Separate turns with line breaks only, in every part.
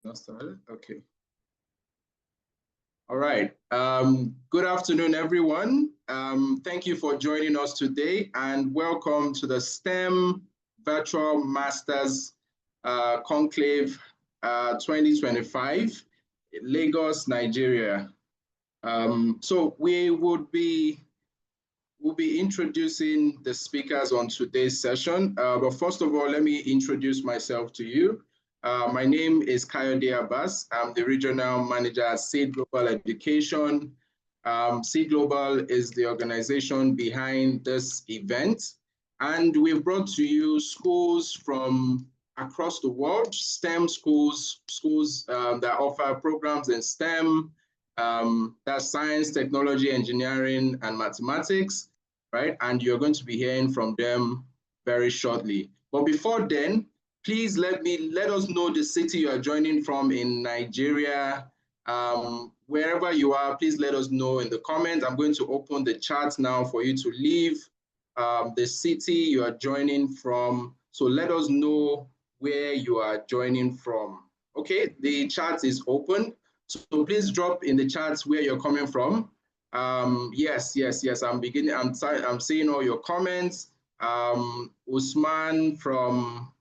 Not started? Okay. All right. Good afternoon, everyone. Thank you for joining us today and welcome to the STEM Virtual Masters Conclave 2025, Lagos, Nigeria. So we'll be introducing the speakers on today's session. But first of all, let me introduce myself to you. My name is Kayode Abbas. I'm the Regional Manager at Seed Global Education. Seed Global is the organization behind this event. And we've brought to you schools from across the world, STEM schools that offer programs in STEM, that's science, technology, engineering, and mathematics, right? And you're going to be hearing from them very shortly. But before then, please let us know the city you are joining from in Nigeria. Wherever you are, please let us know in the comments. I'm going to open the chat now for you to leave the city you are joining from. So let us know where you are joining from. Okay, the chat is open. So please drop in the chats where you're coming from. Yes, I'm seeing all your comments.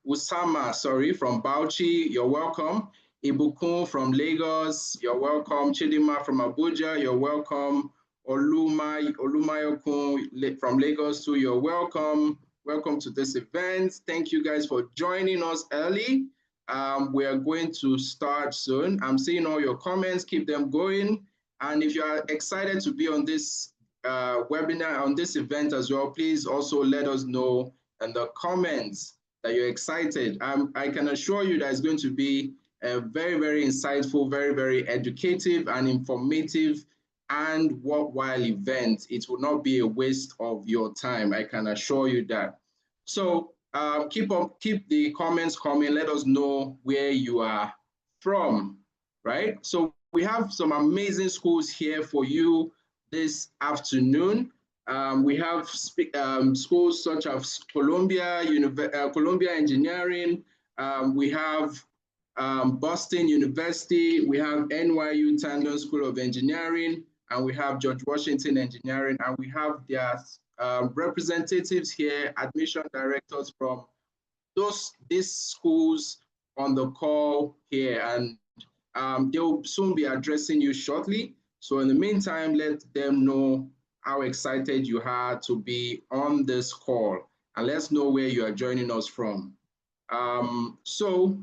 Usama from Bauchi, you're welcome. Ibukun from Lagos, you're welcome. Chidima from Abuja, you're welcome. Olumayokun from Lagos too, you're welcome. Welcome to this event. Thank you guys for joining us early. We are going to start soon. I'm seeing all your comments, keep them going. And if you are excited to be on this webinar, on this event as well, please also let us know in the comments that you're excited. I can assure you that it's going to be a very, very insightful, very, very educative and informative and worthwhile event. It will not be a waste of your time. I can assure you that. So keep the comments coming. Let us know where you are from, right? So we have some amazing schools here for you this afternoon. We have schools such as Columbia Engineering. We have Boston University. We have NYU Tandon School of Engineering, and we have George Washington Engineering, and we have their representatives here, admission directors from these schools on the call here, and they'll soon be addressing you shortly. So in the meantime, let them know how excited you are to be on this call, and let's know where you are joining us from. So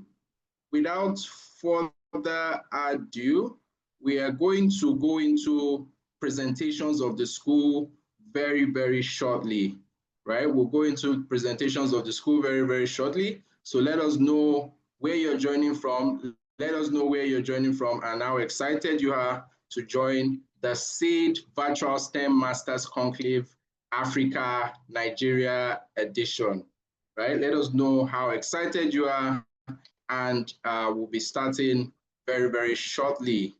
without further ado, we are going to go into presentations of the school very, very shortly, right? We'll go into presentations of the school very, very shortly. So let us know where you're joining from. Let us know where you're joining from and how excited you are to join the SEED Virtual STEM Masters Conclave Africa Nigeria edition, right? Let us know how excited you are, and we'll be starting very, very shortly.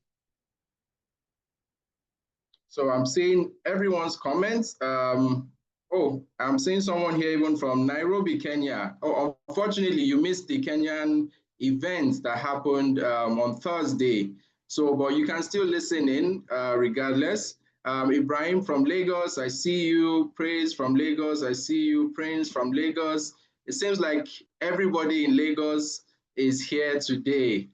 So I'm seeing everyone's comments. Oh, I'm seeing someone here even from Nairobi, Kenya. Oh, unfortunately, you missed the Kenyan event that happened on Thursday. So, but you can still listen in regardless. Ibrahim from Lagos, I see you. Praise from Lagos, I see you. Prince from Lagos. It seems like everybody in Lagos is here today.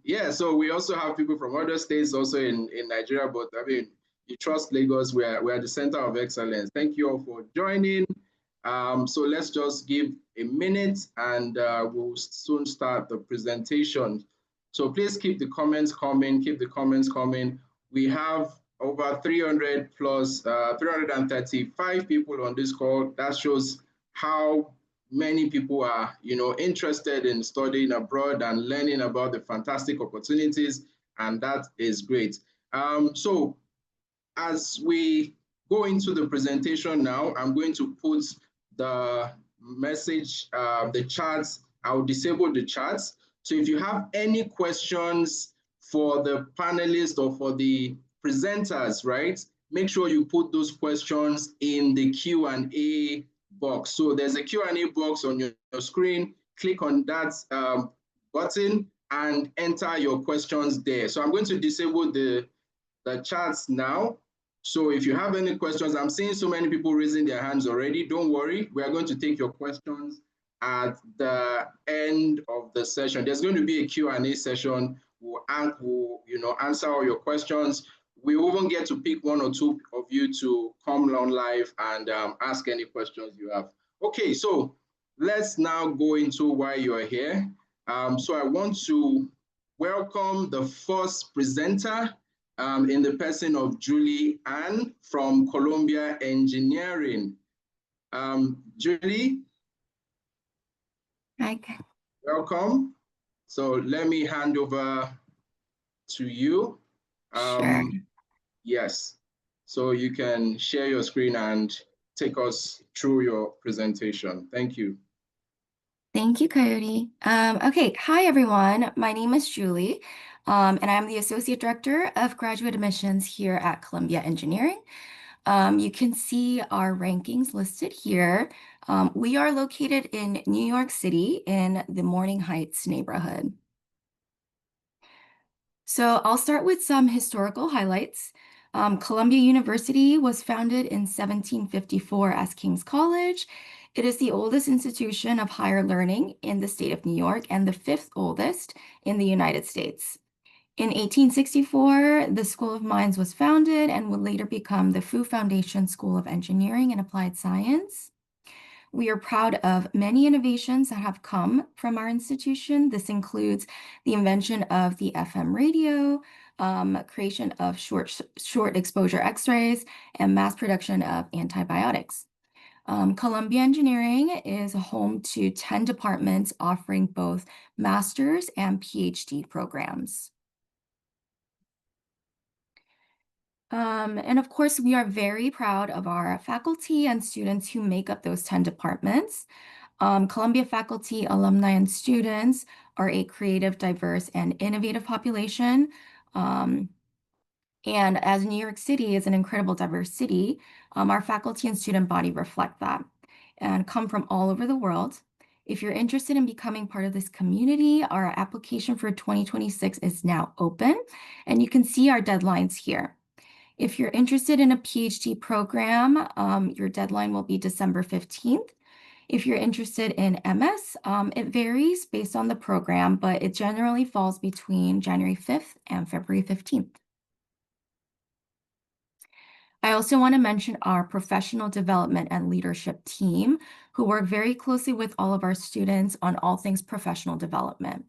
Yeah, so we also have people from other states also in Nigeria, but I mean, you trust Lagos, we are the center of excellence. Thank you all for joining. So let's just give a minute and we'll soon start the presentation. So please keep the comments coming, keep the comments coming. We have over 300 plus, 335 people on this call. That shows how many people are, interested in studying abroad and learning about the fantastic opportunities, and that is great. So as we go into the presentation now, I'm going to put the message, the charts. I'll disable the charts. So if you have any questions for the panelists or for the presenters, right, make sure you put those questions in the Q&A box. So there's a Q&A box on your screen. Click on that button and enter your questions there. So I'm going to disable the chats now. So if you have any questions, I'm seeing so many people raising their hands already. Don't worry, we are going to take your questions at the end of the session. There's going to be a Q&A session. We'll answer all your questions. We even get to pick one or two of you to come on live and ask any questions you have. Okay, so let's now go into why you're here. So I want to welcome the first presenter in the person of Julie Ann from Columbia Engineering. Julie?
Hi.
Welcome. So let me hand over to you.
Sure.
Yes. So you can share your screen and take us through your presentation. Thank you.
Thank you, Coyote. Okay, hi everyone. My name is Julie, and I'm the Associate Director of Graduate Admissions here at Columbia Engineering. You can see our rankings listed here. We are located in New York City in the Morning Heights neighborhood. So I'll start with some historical highlights. Columbia University was founded in 1754 as King's College. It is the oldest institution of higher learning in the state of New York and the fifth oldest in the United States. In 1864, the School of Mines was founded and would later become the Fu Foundation School of Engineering and Applied Science. We are proud of many innovations that have come from our institution. This includes the invention of the FM radio, creation of short exposure X-rays, and mass production of antibiotics. Columbia Engineering is home to 10 departments offering both master's and PhD programs. And of course, we are very proud of our faculty and students who make up those 10 departments. Columbia faculty, alumni, and students are a creative, diverse, and innovative population. And as New York City is an incredible diverse city, our faculty and student body reflect that and come from all over the world. If you're interested in becoming part of this community, our application for 2026 is now open, and you can see our deadlines here. If you're interested in a PhD program, your deadline will be December 15th. If you're interested in MS, it varies based on the program, but it generally falls between January 5th and February 15th. I also want to mention our professional development and leadership team, who work very closely with all of our students on all things professional development.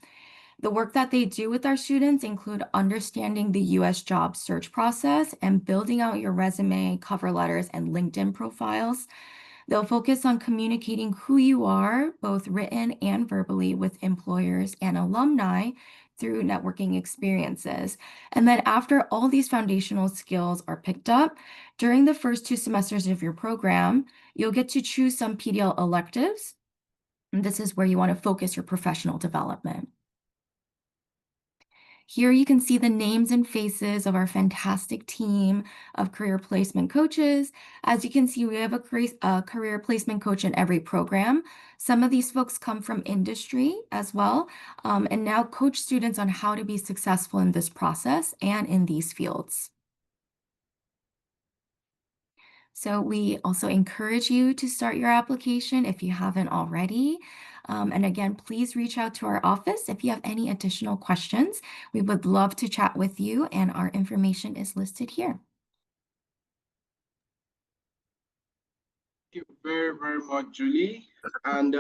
The work that they do with our students include understanding the U.S. job search process and building out your resume, cover letters, and LinkedIn profiles. They'll focus on communicating who you are, both written and verbally, with employers and alumni through networking experiences. And then after all these foundational skills are picked up, during the first 2 semesters of your program, you'll get to choose some PDL electives. And this is where you want to focus your professional development. Here you can see the names and faces of our fantastic team of career placement coaches. As you can see, we have a career placement coach in every program. Some of these folks come from industry as well, and now coach students on how to be successful in this process and in these fields. So we also encourage you to start your application if you haven't already. And again, please reach out to our office if you have any additional questions. We would love to chat with you, and our information is listed here.
Thank you very, very much, Julie. And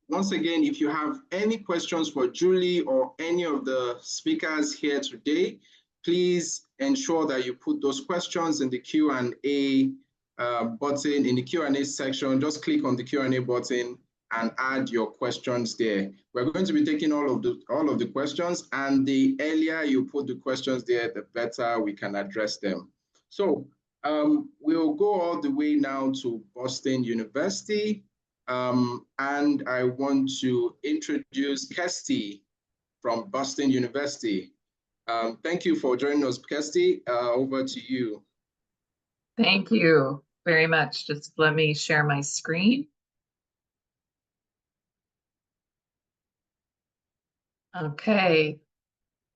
once again, if you have any questions for Julie or any of the speakers here today, please ensure that you put those questions in the Q&A button in the Q&A section. Just click on the Q&A button and add your questions there. We're going to be taking all of the questions, and the earlier you put the questions there, the better we can address them. So we'll go all the way now to Boston University, and I want to introduce Kirsty from Boston University. Thank you for joining us, Kirsty. Over to you.
Thank you very much. Just let me share my screen. Okay.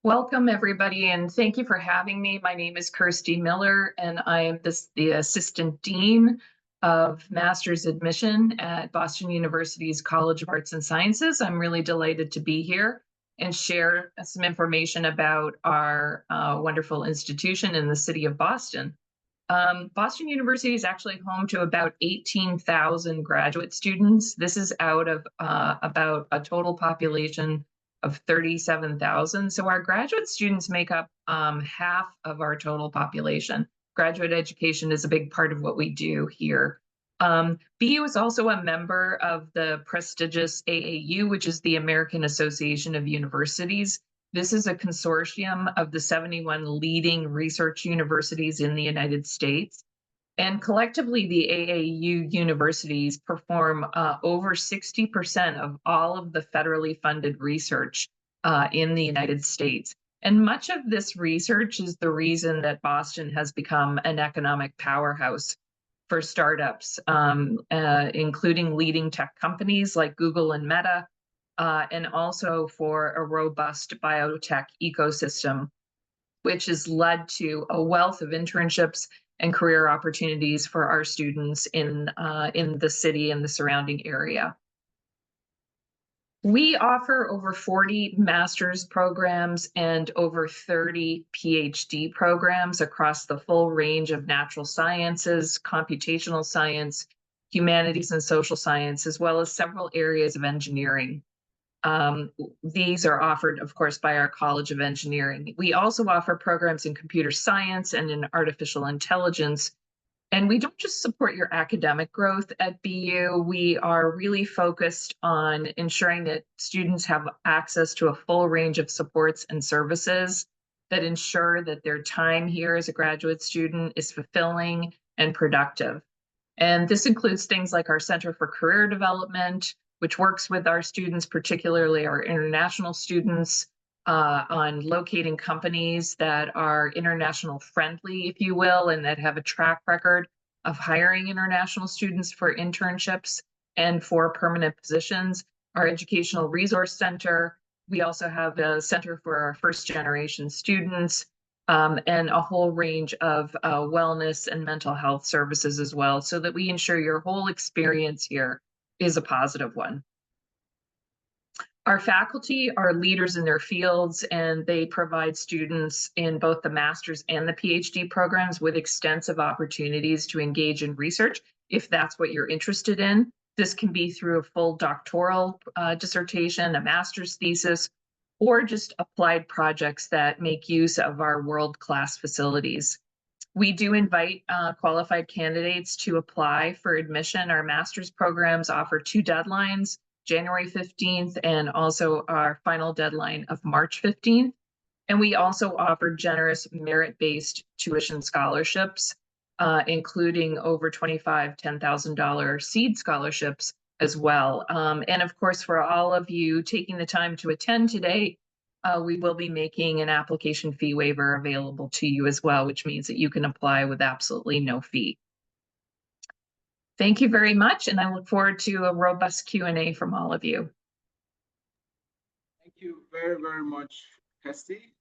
Welcome, everybody, and thank you for having me. My name is Kirsty Miller, and I am the Assistant Dean of Master's Admission at Boston University's College of Arts and Sciences. I'm really delighted to be here and share some information about our wonderful institution in the city of Boston. Boston University is actually home to about 18,000 graduate students. This is out of about a total population of 37,000. So our graduate students make up half of our total population. Graduate education is a big part of what we do here. BU is also a member of the prestigious AAU, which is the American Association of Universities. This is a consortium of the 71 leading research universities in the United States. And collectively, the AAU universities perform over 60% of all of the federally funded research in the United States. And much of this research is the reason that Boston has become an economic powerhouse for startups, including leading tech companies like Google and Meta, and also for a robust biotech ecosystem, which has led to a wealth of internships and career opportunities for our students in the city and the surrounding area. We offer over 40 master's programs and over 30 PhD programs across the full range of natural sciences, computational science, humanities and social science, as well as several areas of engineering. These are offered, of course, by our College of Engineering. We also offer programs in computer science and in artificial intelligence. And we don't just support your academic growth at BU, we are really focused on ensuring that students have access to a full range of supports and services that ensure that their time here as a graduate student is fulfilling and productive. And this includes things like our Center for Career Development, which works with our students, particularly our international students, on locating companies that are international friendly, if you will, and that have a track record of hiring international students for internships and for permanent positions. Our Educational Resource Center. We also have a center for our first generation students, and a whole range of wellness and mental health services as well, so that we ensure your whole experience here is a positive one. Our faculty are leaders in their fields, and they provide students in both the master's and the PhD programs with extensive opportunities to engage in research if that's what you're interested in. This can be through a full doctoral dissertation, a master's thesis, or just applied projects that make use of our world-class facilities. We do invite qualified candidates to apply for admission. Our master's programs offer 2 deadlines, January 15th, and also our final deadline of March 15th. And we also offer generous merit-based tuition scholarships, including over $25,000, $10,000 seed scholarships as well. And of course, for all of you taking the time to attend today, we will be making an application fee waiver available to you as well, which means that you can apply with absolutely no fee. Thank you very much, and I look forward to a robust Q&A from all of you.
Thank you very, very much, Kirsty.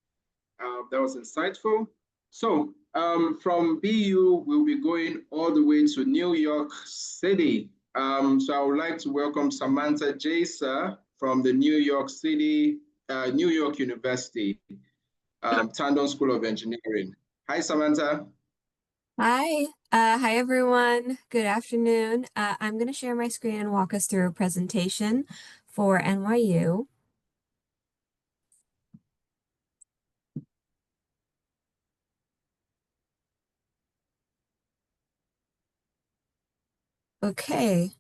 That was insightful. So from BU, we'll be going all the way to New York City. So I would like to welcome Samantha Jasa from the New York University, Tandon School of Engineering. Hi, Samantha.
Hi. Hi, everyone. Good afternoon. I'm going to share my screen and walk us through a presentation for NYU. Okay.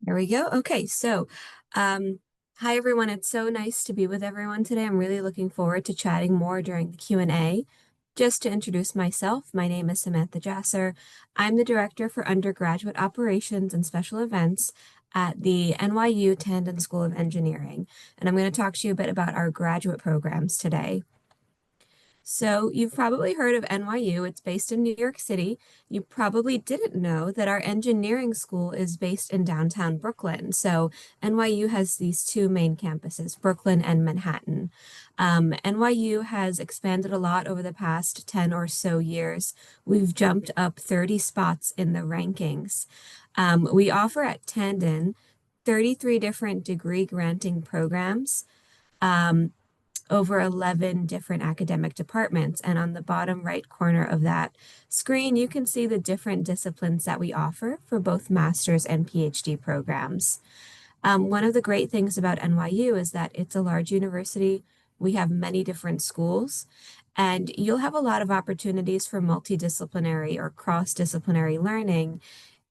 There we go. Okay, so hi, everyone. It's so nice to be with everyone today. I'm really looking forward to chatting more during the Q&A. Just to introduce myself, my name is Samantha Jasser. I'm the Director for Undergraduate Operations and Special Events at the NYU Tandon School of Engineering. And I'm going to talk to you a bit about our graduate programs today. So you've probably heard of NYU. It's based in New York City. You probably didn't know that our engineering school is based in downtown Brooklyn. So NYU has these two main campuses, Brooklyn and Manhattan. NYU has expanded a lot over the past 10 or so years. We've jumped up 30 spots in the rankings. We offer at Tandon 33 different degree granting programs, over 11 different academic departments. And on the bottom right corner of that screen, you can see the different disciplines that we offer for both master's and PhD programs. One of the great things about NYU is that it's a large university. We have many different schools, and you'll have a lot of opportunities for multidisciplinary or cross-disciplinary learning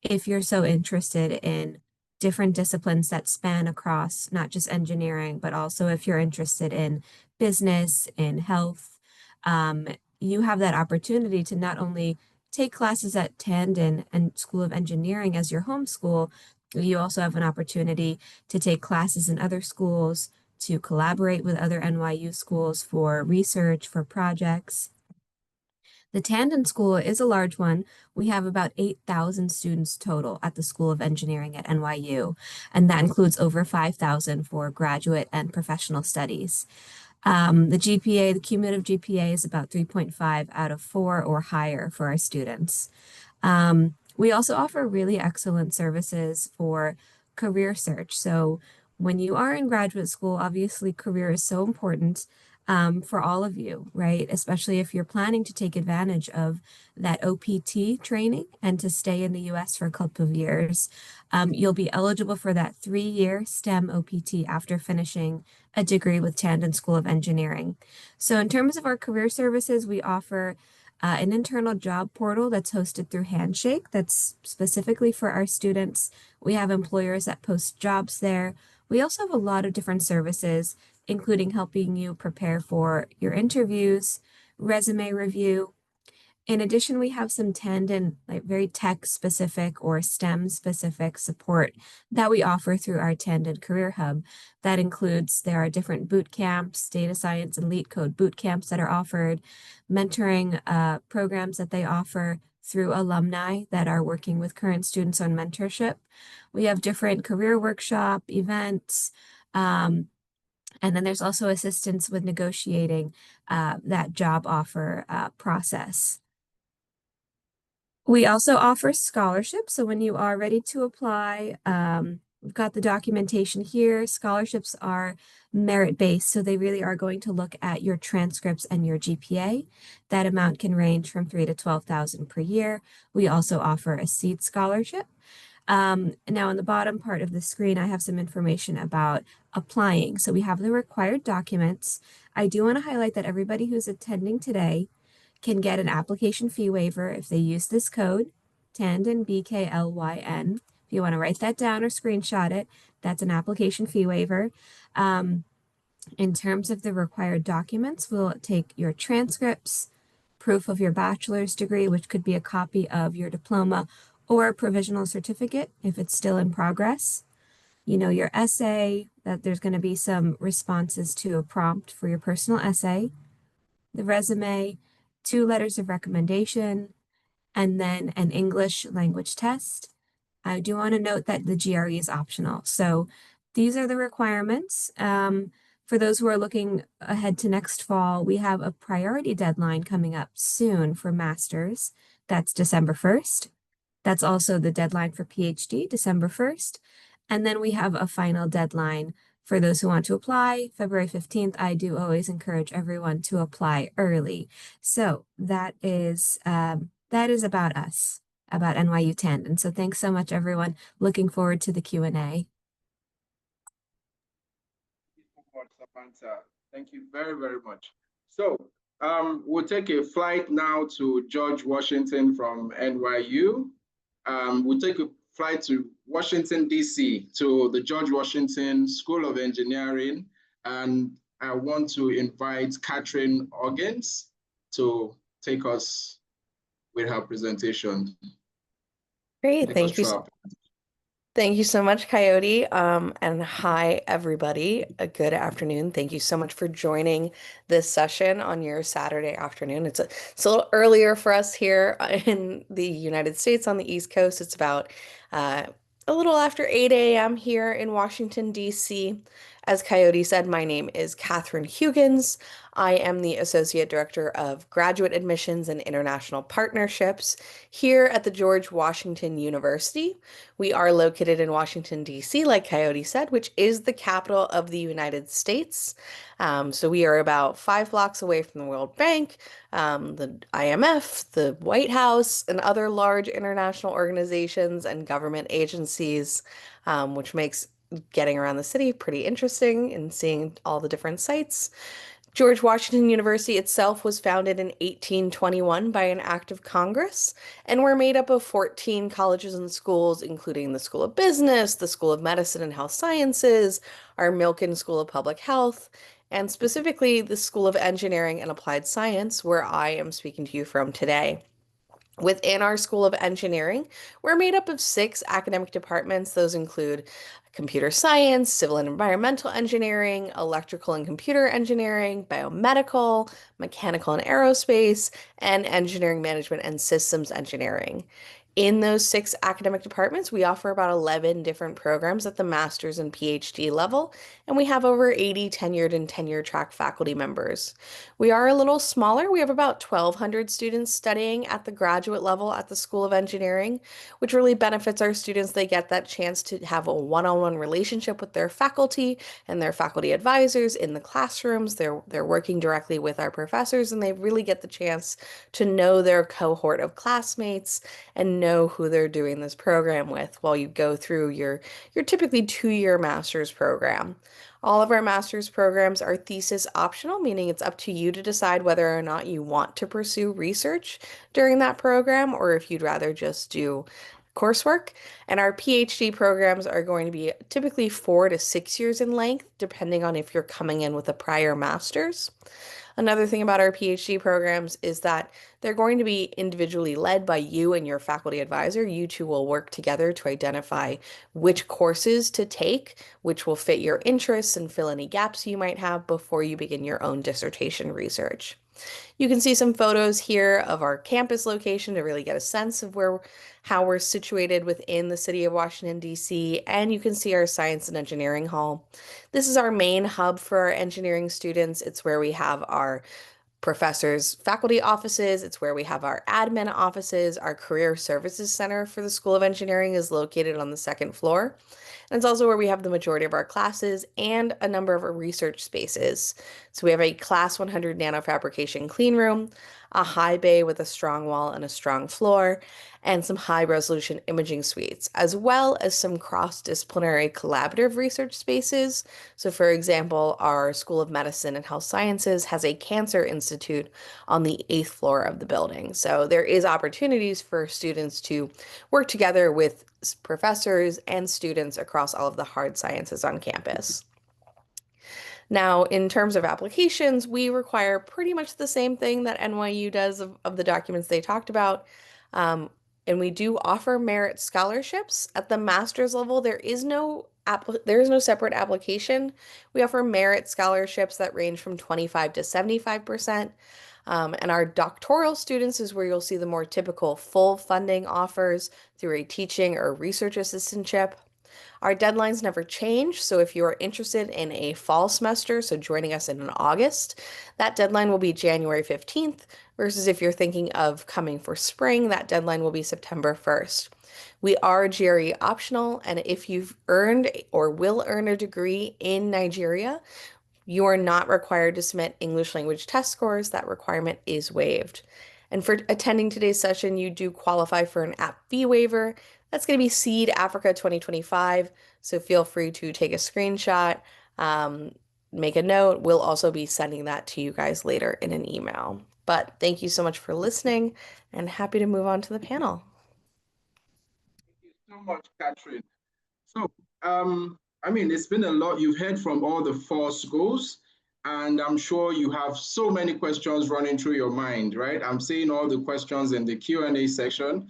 if you're so interested in different disciplines that span across not just engineering, but also if you're interested in business, in health. You have that opportunity to not only take classes at Tandon and School of Engineering as your home school, you also have an opportunity to take classes in other schools, to collaborate with other NYU schools for research, for projects. The Tandon School is a large one. We have about 8,000 students total at the School of Engineering at NYU, and that includes over 5,000 for graduate and professional studies. The GPA, the cumulative GPA is about 3.5 out of 4 or higher for our students. We also offer really excellent services for career search. So when you are in graduate school, obviously career is so important for all of you, right? Especially if you're planning to take advantage of that OPT training and to stay in the US for a couple of years. You'll be eligible for that 3-year STEM OPT after finishing a degree with Tandon School of Engineering. So in terms of our career services, we offer an internal job portal that's hosted through Handshake that's specifically for our students. We have employers that post jobs there. We also have a lot of different services, including helping you prepare for your interviews, resume review. In addition, we have some Tandon, like very tech specific or STEM specific support that we offer through our Tandon Career Hub. That includes, there are different boot camps, data science and lead code boot camps that are offered, mentoring programs that they offer through alumni that are working with current students on mentorship. We have different career workshop events, and then there's also assistance with negotiating that job offer process. We also offer scholarships. So when you are ready to apply, we've got the documentation here. Scholarships are merit-based, so they really are going to look at your transcripts and your GPA. That amount can range from $3,000 to $12,000 per year. We also offer a seed scholarship. Now on the bottom part of the screen, I have some information about applying. So we have the required documents. I do want to highlight that everybody who's attending today can get an application fee waiver if they use this code, Tandon, BKLYN. If you want to write that down or screenshot it, that's an application fee waiver. In terms of the required documents, we'll take your transcripts, proof of your bachelor's degree, which could be a copy of your diploma or a provisional certificate if it's still in progress. You know, your essay, that there's going to be some responses to a prompt for your personal essay, the resume, 2 letters of recommendation, and then an English language test. I do want to note that the GRE is optional. So these are the requirements. For those who are looking ahead to next fall, we have a priority deadline coming up soon for masters. That's December 1st. That's also the deadline for PhD, December 1st. And then we have a final deadline for those who want to apply, February 15th. I do always encourage everyone to apply early. So that is about us, about NYU Tandon. So thanks so much, everyone. Looking forward to the Q&A.
Thank you so much, Samantha. Thank you very, very much. So we'll take a flight now to George Washington from NYU. We'll take a flight to Washington, D.C., to the George Washington School of Engineering. And I want to invite Catherine Organs to take us with her presentation.
Great, thank you. Thank you so much, Coyote. And hi, everybody. A good afternoon. Thank you so much for joining this session on your Saturday afternoon. It's a little earlier for us here in the United States on the East Coast. It's about a little after 8 a.m. here in Washington, D.C. As Coyote said, my name is Catherine Hugans. I am the Associate Director of Graduate Admissions and International Partnerships here at the George Washington University. We are located in Washington, D.C., like Coyote said, which is the capital of the United States. So we are about 5 blocks away from the World Bank, the IMF, the White House, and other large international organizations and government agencies, which makes getting around the city pretty interesting and seeing all the different sites. George Washington University itself was founded in 1821 by an act of Congress, and we're made up of 14 colleges and schools, including the School of Business, the School of Medicine and Health Sciences, our Milken School of Public Health, and specifically the School of Engineering and Applied Science, where I am speaking to you from today. Within our School of Engineering, we're made up of 6 academic departments. Those include computer science, civil and environmental engineering, electrical and computer engineering, biomedical, mechanical and aerospace, and engineering management and systems engineering. In those 6 academic departments, we offer about 11 different programs at the master's and PhD level, and we have over 80 tenured and tenure track faculty members. We are a little smaller. We have about 1,200 students studying at the graduate level at the School of Engineering, which really benefits our students. They get that chance to have a one-on-one relationship with their faculty and their faculty advisors in the classrooms. They're working directly with our professors, and they really get the chance to know their cohort of classmates and know who they're doing this program with while you go through your typically 2-year master's program. All of our master's programs are thesis optional, meaning it's up to you to decide whether or not you want to pursue research during that program or if you'd rather just do coursework. And our PhD programs are going to be typically 4 to 6 years in length, depending on if you're coming in with a prior master's. Another thing about our PhD programs is that they're going to be individually led by you and your faculty advisor. You two will work together to identify which courses to take, which will fit your interests and fill any gaps you might have before you begin your own dissertation research. You can see some photos here of our campus location to really get a sense of how we're situated within the city of Washington, D.C., and you can see our Science and Engineering Hall. This is our main hub for our engineering students. It's where we have our professors' faculty offices. It's where we have our admin offices. Our Career Services Center for the School of Engineering is located on the 2nd floor. And it's also where we have the majority of our classes and a number of our research spaces. So we have a Class 100 nanofabrication clean room, a high bay with a strong wall and a strong floor, and some high resolution imaging suites, as well as some cross-disciplinary collaborative research spaces. So for example, our School of Medicine and Health Sciences has a cancer institute on the 8th floor of the building. So there is opportunities for students to work together with professors and students across all of the hard sciences on campus. Now, in terms of applications, we require pretty much the same thing that NYU does of the documents they talked about. And we do offer merit scholarships. At the master's level, there is no separate application. We offer merit scholarships that range from 25 to 75%. And our doctoral students is where you'll see the more typical full funding offers through a teaching or research assistantship. Our deadlines never change, so if you are interested in a fall semester, so joining us in August, that deadline will be January 15th, versus if you're thinking of coming for spring, that deadline will be September 1st. We are GRE optional, and if you've earned or will earn a degree in Nigeria, you are not required to submit English language test scores. That requirement is waived. And for attending today's session, you do qualify for an app fee waiver. That's going to be Seed Africa 2025. So feel free to take a screenshot, make a note. We'll also be sending that to you guys later in an email. But thank you so much for listening and happy to move on to the panel.
Thank you so much, Catherine. So, I mean, it's been a lot. You've heard from all the 4 schools, and I'm sure you have so many questions running through your mind, right? I'm seeing all the questions in the Q&A section.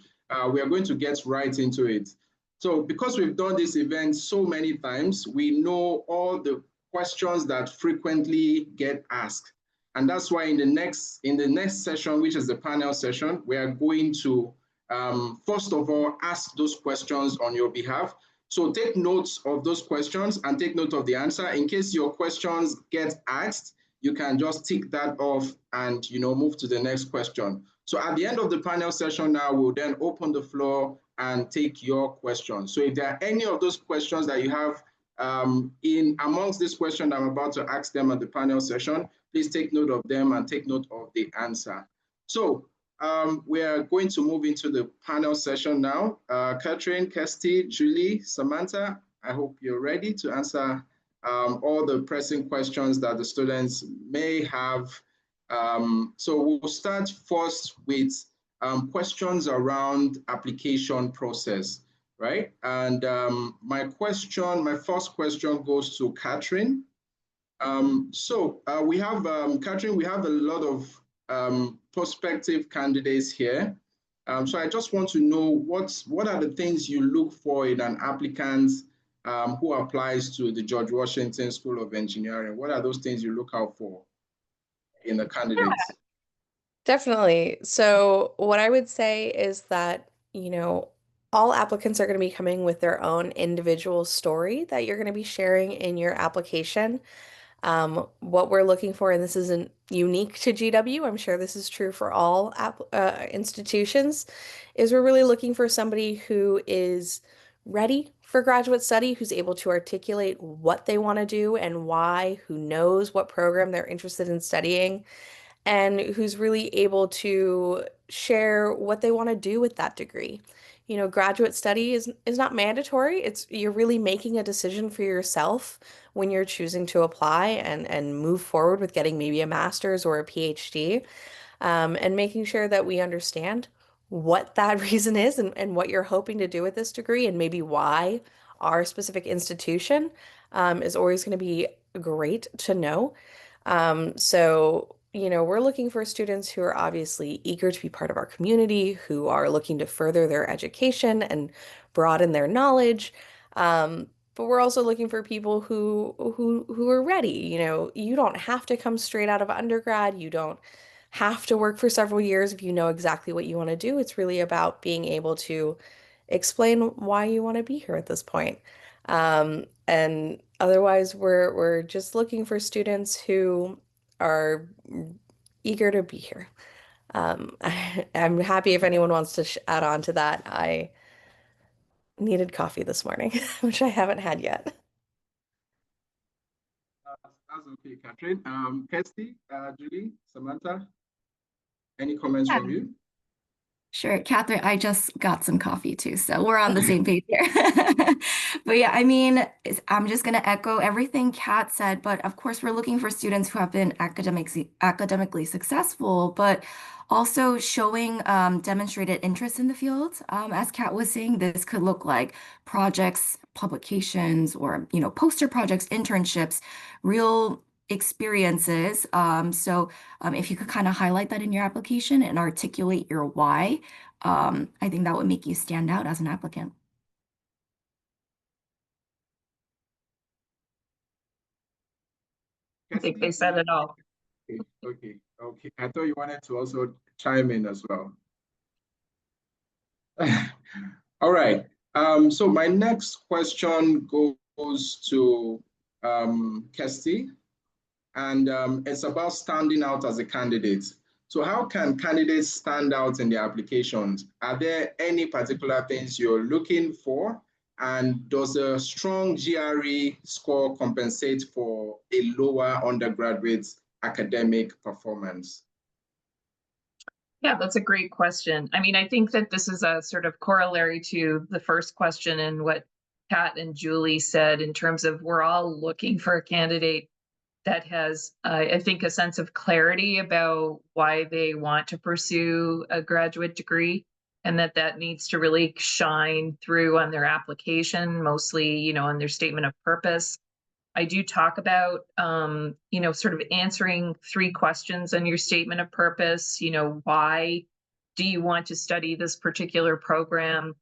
We are going to get right into it. So because we've done this event so many times, we know all the questions that frequently get asked. And that's why in the next session, which is the panel session, we are going to, first of all, ask those questions on your behalf. So take notes of those questions and take note of the answer. In case your questions get asked, you can just tick that off and move to the next question. So at the end of the panel session now, we'll then open the floor and take your questions. So if there are any of those questions that you have in amongst this question I'm about to ask them at the panel session, please take note of them and take note of the answer. So we are going to move into the panel session now. Catherine, Kirsty, Julie, Samantha, I hope you're ready to answer all the pressing questions that the students may have. So we'll start first with questions around application process, right? And my first question goes to Catherine. We have, Catherine, we have a lot of prospective candidates here. So I just want to know what are the things you look for in an applicant who applies to the George Washington School of Engineering? What are those things you look out for in the candidates?
Definitely. So what I would say is that, all applicants are going to be coming with their own individual story that you're going to be sharing in your application. What we're looking for, and this isn't unique to GW, I'm sure this is true for all institutions, is we're really looking for somebody who is ready for graduate study, who's able to articulate what they want to do and why, who knows what program they're interested in studying, and who's really able to share what they want to do with that degree. Graduate study is not mandatory. You're really making a decision for yourself when you're choosing to apply and move forward with getting maybe a master's or a PhD, and making sure that we understand what that reason is and what you're hoping to do with this degree and maybe why our specific institution is always going to be great to know. We're looking for students who are obviously eager to be part of our community, who are looking to further their education and broaden their knowledge. But we're also looking for people who are ready. You don't have to come straight out of undergrad. You don't have to work for several years if you know exactly what you want to do. It's really about being able to explain why you want to be here at this point. And otherwise, we're just looking for students who are eager to be here. I'm happy if anyone wants to add on to that. I needed coffee this morning, which I haven't had yet.
That's okay, Catherine. Kirsty, Julie, Samantha, any comments from you?
Sure, Catherine, I just got some coffee too, so we're on the same page here. But yeah, I mean, I'm just going to echo everything Kat said, but of course, we're looking for students who have been academically successful, but also showing demonstrated interest in the field. As Kat was saying, this could look like projects, publications, or poster projects, internships, real experiences. If you could kind of highlight that in your application and articulate your why, I think that would make you stand out as an applicant.
I think they said it all.
Okay. I thought you wanted to also chime in as well. All right. So my next question goes to Kirsty, and it's about standing out as a candidate. So how can candidates stand out in their applications? Are there any particular things you're looking for? And does a strong GRE score compensate for a lower undergraduate academic performance?
Yeah, that's a great question. I mean, I think that this is a sort of corollary to the first question and what Kat and Julie said in terms of we're all looking for a candidate that has, I think, a sense of clarity about why they want to pursue a graduate degree, and that needs to really shine through on their application, mostly, on their statement of purpose. I do talk about, sort of answering 3 questions on your statement of purpose. Why do you want to study this particular program?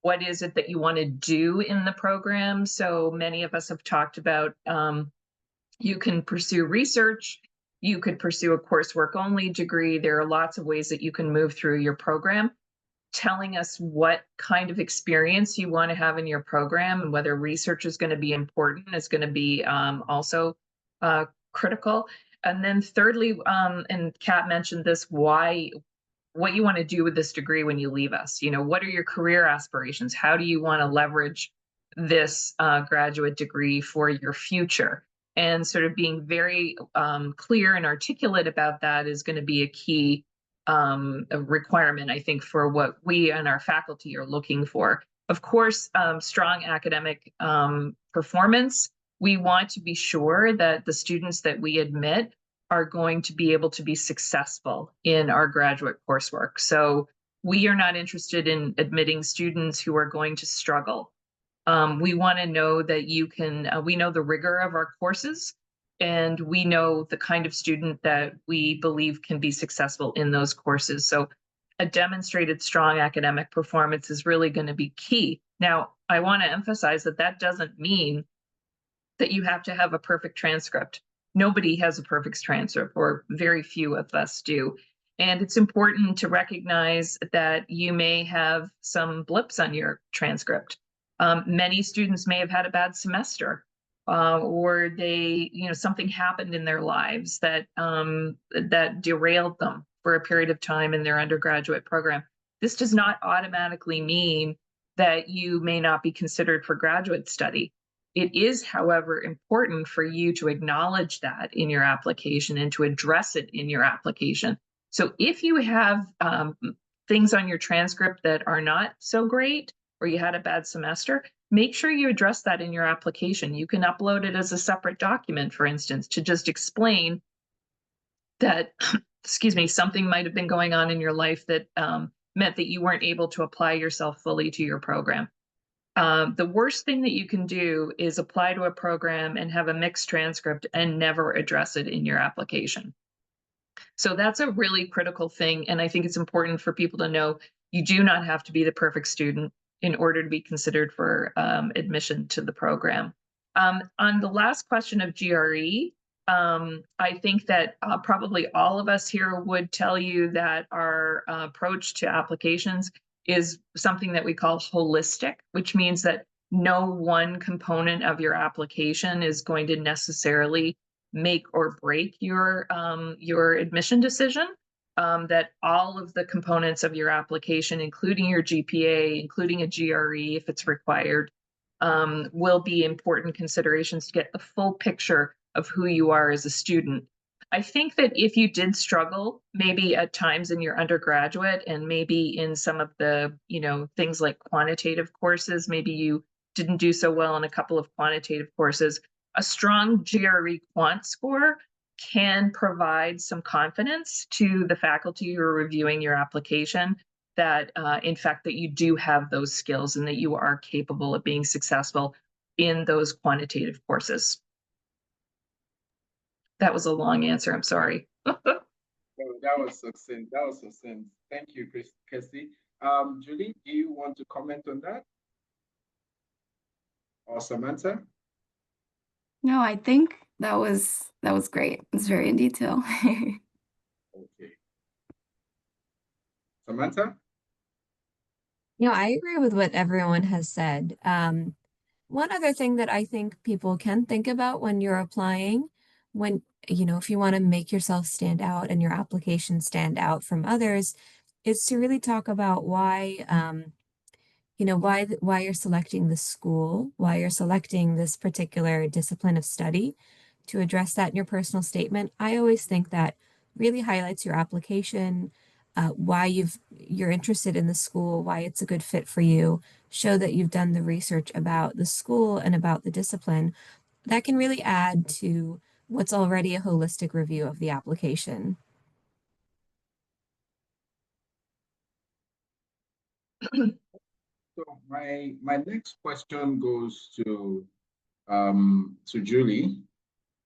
what is it that you want to do in the program. So many of us have talked about you can pursue research, you could pursue a coursework only degree. There are lots of ways that you can move through your program. Telling us what kind of experience you want to have in your program and whether research is going to be important is going to be also critical. And then thirdly, and Kat mentioned this, what you want to do with this degree when you leave us. You know, what are your career aspirations? How do you want to leverage this graduate degree for your future? And sort of being very clear and articulate about that is going to be a key a requirement, I think, for what we and our faculty are looking for. Of course, strong academic performance. We want to be sure that the students that we admit are going to be able to be successful in our graduate coursework. So we are not interested in admitting students who are going to struggle. We want to know that you can, we know the rigor of our courses, and we know the kind of student that we believe can be successful in those courses. So a demonstrated strong academic performance is really going to be key. Now, I want to emphasize that that doesn't mean that you have to have a perfect transcript. Nobody has a perfect transcript, or very few of us do. And it's important to recognize that you may have some blips on your transcript. Many students may have had a bad semester, or they, you know, something happened in their lives that that derailed them for a period of time in their undergraduate program. This does not automatically mean that you may not be considered for graduate study. It is, however, important for you to acknowledge that in your application and to address it in your application. So if you have things on your transcript that are not so great, or you had a bad semester, make sure you address that in your application. You can upload it as a separate document, for instance, to just explain that, excuse me, something might have been going on in your life that meant that you weren't able to apply yourself fully to your program. The worst thing that you can do is apply to a program and have a mixed transcript and never address it in your application. So that's a really critical thing. And I think it's important for people to know you do not have to be the perfect student in order to be considered for admission to the program. On the last question of GRE, I think that probably all of us here would tell you that our approach to applications is something that we call holistic, which means that no one component of your application is going to necessarily make or break your admission decision. That all of the components of your application, including your GPA, including a GRE if it's required, will be important considerations to get the full picture of who you are as a student. I think that if you did struggle, maybe at times in your undergraduate and maybe in some of the, you know, things like quantitative courses, maybe you didn't do so well in a couple of quantitative courses, a strong GRE quant score can provide some confidence to the faculty who are reviewing your application that in fact that you do have those skills and that you are capable of being successful in those quantitative courses. That was a long answer, I'm sorry.
That was succinct. That was succinct. Thank you, Kirsty. Julie, do you want to comment on that? Or Samantha?
No, I think that was great. It's very in detail.
Okay. Samantha?
No, I agree with what everyone has said. One other thing that I think people can think about when you're applying, when, you know, if you want to make yourself stand out and your application stand out from others, is to really talk about why, you know, why you're selecting the school, why you're selecting this particular discipline of study, to address that in your personal statement. I always think that really highlights your application, why you're interested in the school, why it's a good fit for you, show that you've done the research about the school and about the discipline. That can really add to what's already a holistic review of the application.
So my next question goes to Julie,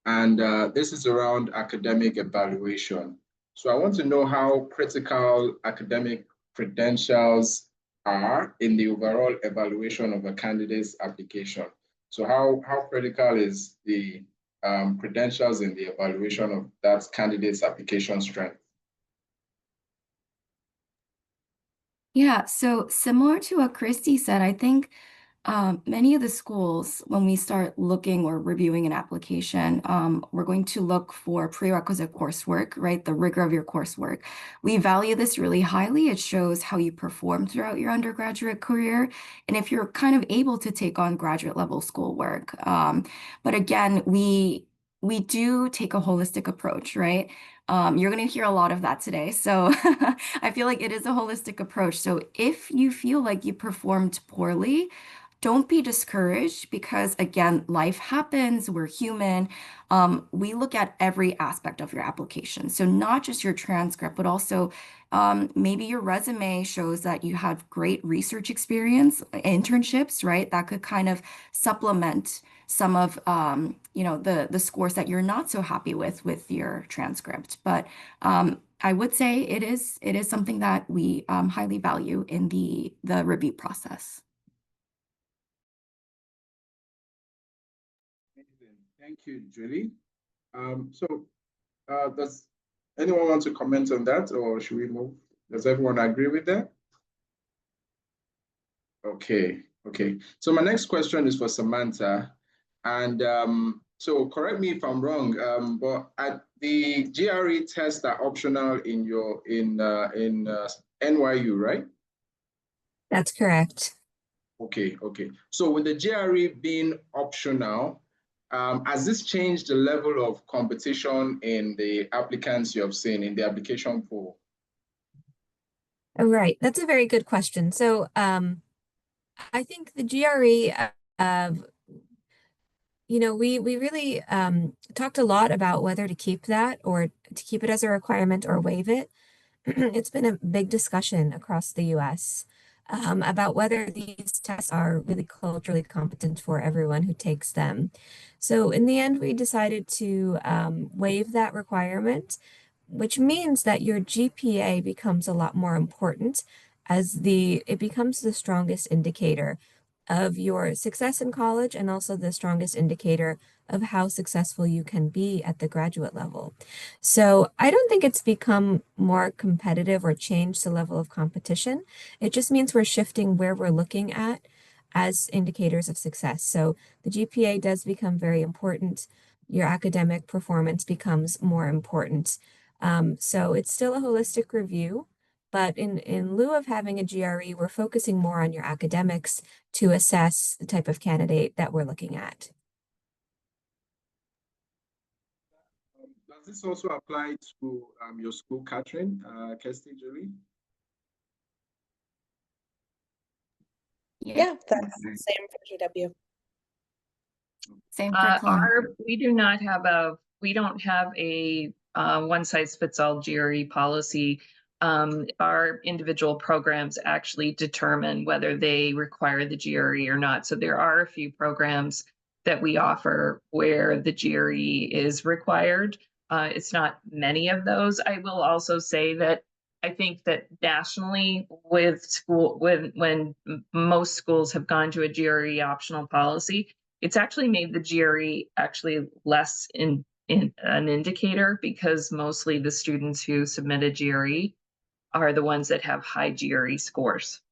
and this is around academic evaluation. So I want to know how critical academic credentials are in the overall evaluation of a candidate's application. So how critical is the credentials in the evaluation of that candidate's application strength?
Yeah, so similar to what Christy said, I think many of the schools, when we start looking or reviewing an application, we're going to look for prerequisite coursework, right? The rigor of your coursework. We value this really highly. It shows how you perform throughout your undergraduate career, and if you're kind of able to take on graduate level schoolwork. But again, we do take a holistic approach, right? You're going to hear a lot of that today. So I feel like it is a holistic approach. So if you feel like you performed poorly, don't be discouraged because, again, life happens. We're human. We look at every aspect of your application. So not just your transcript, but also maybe your resume shows that you have great research experience, internships, right? That could kind of supplement some of the scores that you're not so happy with your transcript. But I would say it is something that we highly value in the review process.
Amazing. Thank you, Julie. Does anyone want to comment on that, or should we move? Does everyone agree with that? Okay. So my next question is for Samantha. And so correct me if I'm wrong, but the GRE tests are optional in NYU, right?
That's correct.
Okay. So with the GRE being optional, has this changed the level of competition in the applicants you have seen in the application pool?
Oh, right. That's a very good question. So I think the GRE, we really talked a lot about whether to keep that or to keep it as a requirement or waive it. It's been a big discussion across the US about whether these tests are really culturally competent for everyone who takes them. So in the end, we decided to waive that requirement, which means that your GPA becomes a lot more important as it becomes the strongest indicator of your success in college and also the strongest indicator of how successful you can be at the graduate level. So I don't think it's become more competitive or changed the level of competition. It just means we're shifting where we're looking at as indicators of success. So the GPA does become very important. Your academic performance becomes more important. So it's still a holistic review, but in lieu of having a GRE, we're focusing more on your academics to assess the type of candidate that we're looking at.
Does this also apply to your school, Catherine, Kirsty, Julie?
Yeah, that's the same for GW.
Same for Columbia.
We don't have a one size fits all GRE policy. Our individual programs actually determine whether they require the GRE or not. So there are a few programs that we offer where the GRE is required. It's not many of those. I will also say that I think that nationally when most schools have gone to a GRE optional policy, it's actually made the GRE actually less in an indicator because mostly the students who submit a GRE are the ones that have high GRE scores,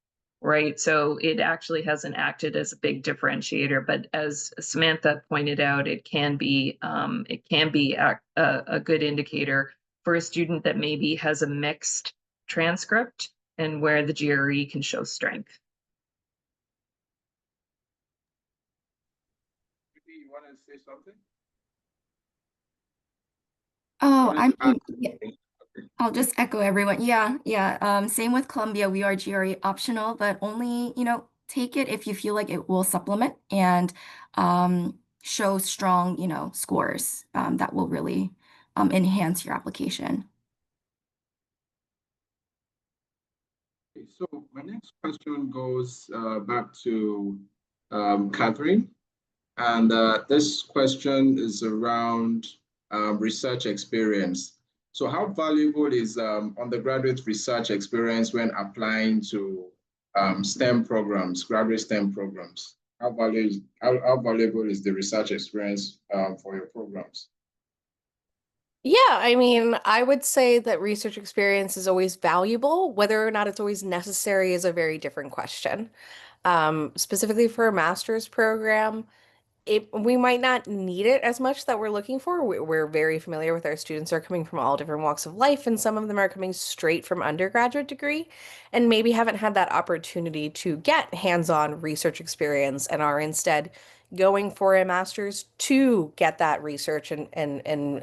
right? So it actually hasn't acted as a big differentiator, but as Samantha pointed out, it can be a good indicator for a student that maybe has a mixed transcript and where the GRE can show strength.
You want to say something?
Oh, I'll just echo everyone. Yeah. Same with Columbia. We are GRE optional, but only, take it if you feel like it will supplement and show strong, scores that will really enhance your application.
Okay, so my next question goes back to Catherine. And this question is around research experience. So how valuable is undergraduate research experience when applying to STEM programs, graduate STEM programs? How valuable is the research experience for your programs?
Yeah, I mean, I would say that research experience is always valuable. Whether or not it's always necessary is a very different question. Specifically for a master's program, we might not need it as much that we're looking for. We're very familiar with our students are coming from all different walks of life, and some of them are coming straight from undergraduate degree and maybe haven't had that opportunity to get hands-on research experience and are instead going for a master's to get that research and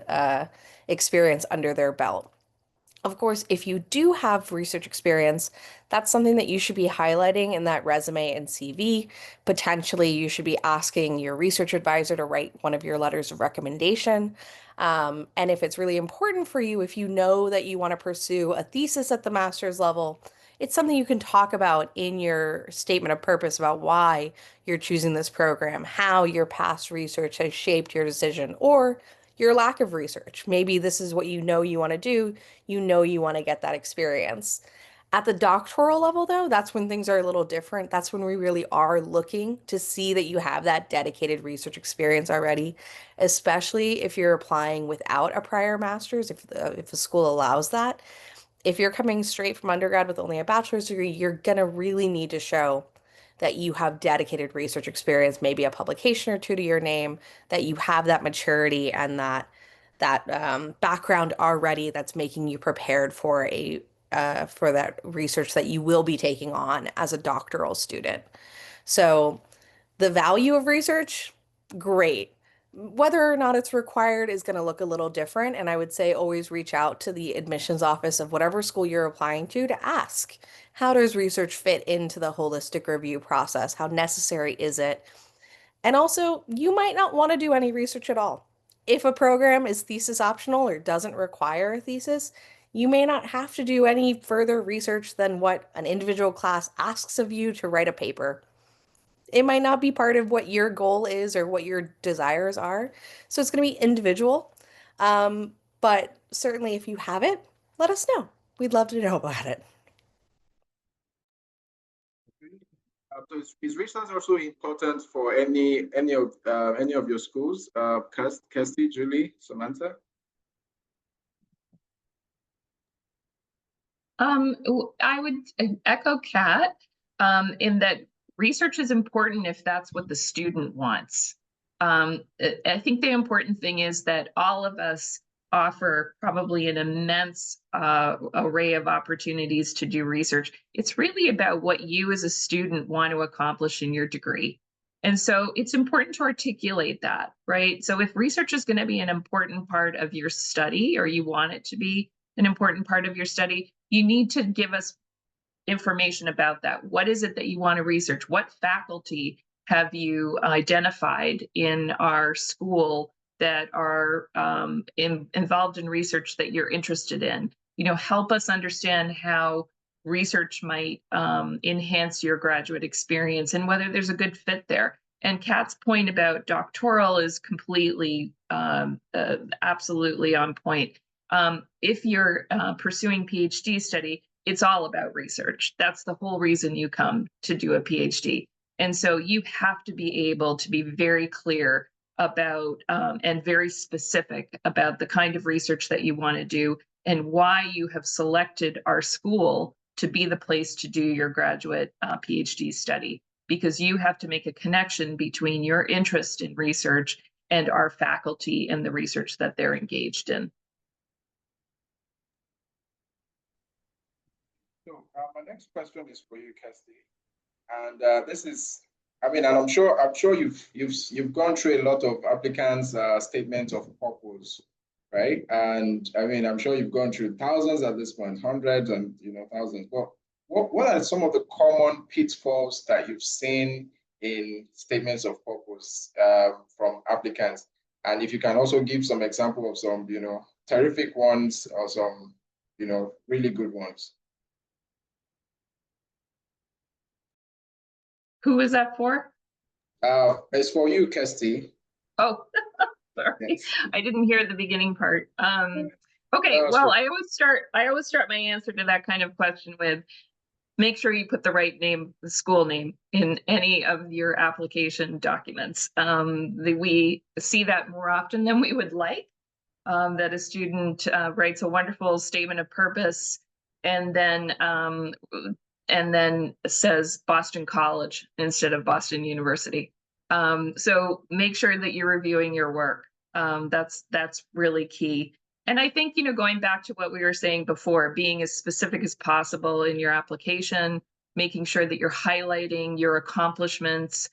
experience under their belt. Of course, if you do have research experience, that's something that you should be highlighting in that resume and CV. Potentially, you should be asking your research advisor to write one of your letters of recommendation. And if it's really important for you, if you know that you want to pursue a thesis at the master's level, it's something you can talk about in your statement of purpose about why you're choosing this program, how your past research has shaped your decision, or your lack of research. Maybe this is what you want to do, you want to get that experience. At the doctoral level, though, that's when things are a little different. That's when we really are looking to see that you have that dedicated research experience already, especially if you're applying without a prior master's, if the school allows that. If you're coming straight from undergrad with only a bachelor's degree, you're going to really need to show that you have dedicated research experience, maybe a publication or two to your name, that you have that maturity and that background already that's making you prepared for for that research that you will be taking on as a doctoral student. So the value of research, great. Whether or not it's required is going to look a little different. And I would say always reach out to the admissions office of whatever school you're applying to ask, how does research fit into the holistic review process? How necessary is it? And also, you might not want to do any research at all. If a program is thesis optional or doesn't require a thesis, you may not have to do any further research than what an individual class asks of you to write a paper. It might not be part of what your goal is or what your desires are. So it's going to be individual. But certainly if you have it, let us know. We'd love to know about it.
So is research also important for any of your schools? Kirsty, Julie, Samantha?
I would echo Kat in that research is important if that's what the student wants. I think the important thing is that all of us offer probably an immense array of opportunities to do research. It's really about what you as a student want to accomplish in your degree. And so it's important to articulate that, right? So if research is going to be an important part of your study, or you want it to be an important part of your study, you need to give us information about that. What is it that you want to research? What faculty have you identified in our school that are involved in research that you're interested in? You know, help us understand how research might enhance your graduate experience and whether there's a good fit there. And Kat's point about doctoral is completely, absolutely on point. If you're pursuing PhD study, it's all about research. That's the whole reason you come to do a PhD. And so you have to be able to be very clear about and very specific about the kind of research that you want to do and why you have selected our school to be the place to do your graduate PhD study, because you have to make a connection between your interest in research and our faculty and the research that they're engaged in.
So my next question is for you, Kirsty, and this is, I mean, and I'm sure you've gone through a lot of applicants' statements of purpose, right? And I mean, I'm sure you've gone through thousands at this point, hundreds and thousands. But what are some of the common pitfalls that you've seen in statements of purpose from applicants? And if you can also give some example of some terrific ones or some really good ones.
Who is that for?
It's for you, Kirsty.
Oh, sorry, yes. I didn't hear the beginning part. Okay, well, I always start my answer to that kind of question with, make sure you put the right name, the school name, in any of your application documents. We see that more often than we would like, that a student writes a wonderful statement of purpose and then says Boston College instead of Boston University. So make sure that you're reviewing your work. That's really key. And I think, going back to what we were saying before, being as specific as possible in your application, making sure that you're highlighting your accomplishments.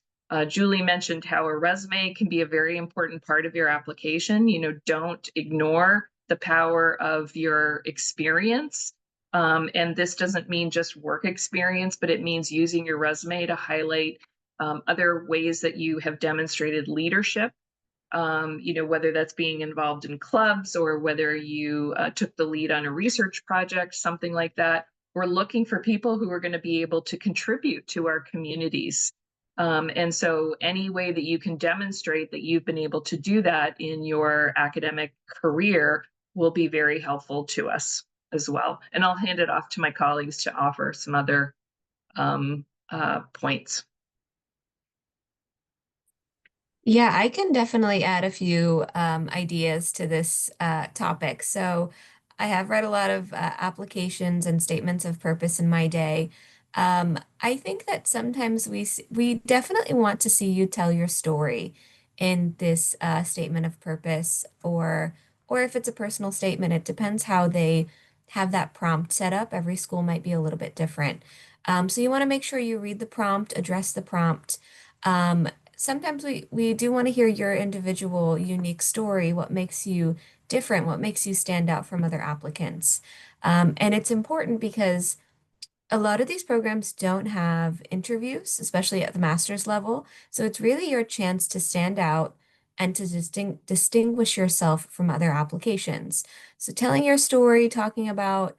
Julie mentioned how a resume can be a very important part of your application. Don't ignore the power of your experience. And this doesn't mean just work experience, but it means using your resume to highlight other ways that you have demonstrated leadership. Whether that's being involved in clubs or whether you took the lead on a research project, something like that. We're looking for people who are going to be able to contribute to our communities. And so any way that you can demonstrate that you've been able to do that in your academic career will be very helpful to us as well. And I'll hand it off to my colleagues to offer some other points.
Yeah, I can definitely add a few ideas to this topic. So I have read a lot of applications and statements of purpose in my day. I think that sometimes we definitely want to see you tell your story in this statement of purpose, or if it's a personal statement, it depends how they have that prompt set up. Every school might be a little bit different. So you want to make sure you read the prompt, address the prompt. Sometimes we do want to hear your individual unique story, what makes you different, what makes you stand out from other applicants. And it's important because a lot of these programs don't have interviews, especially at the master's level. So it's really your chance to stand out and to distinguish yourself from other applications. So telling your story, talking about,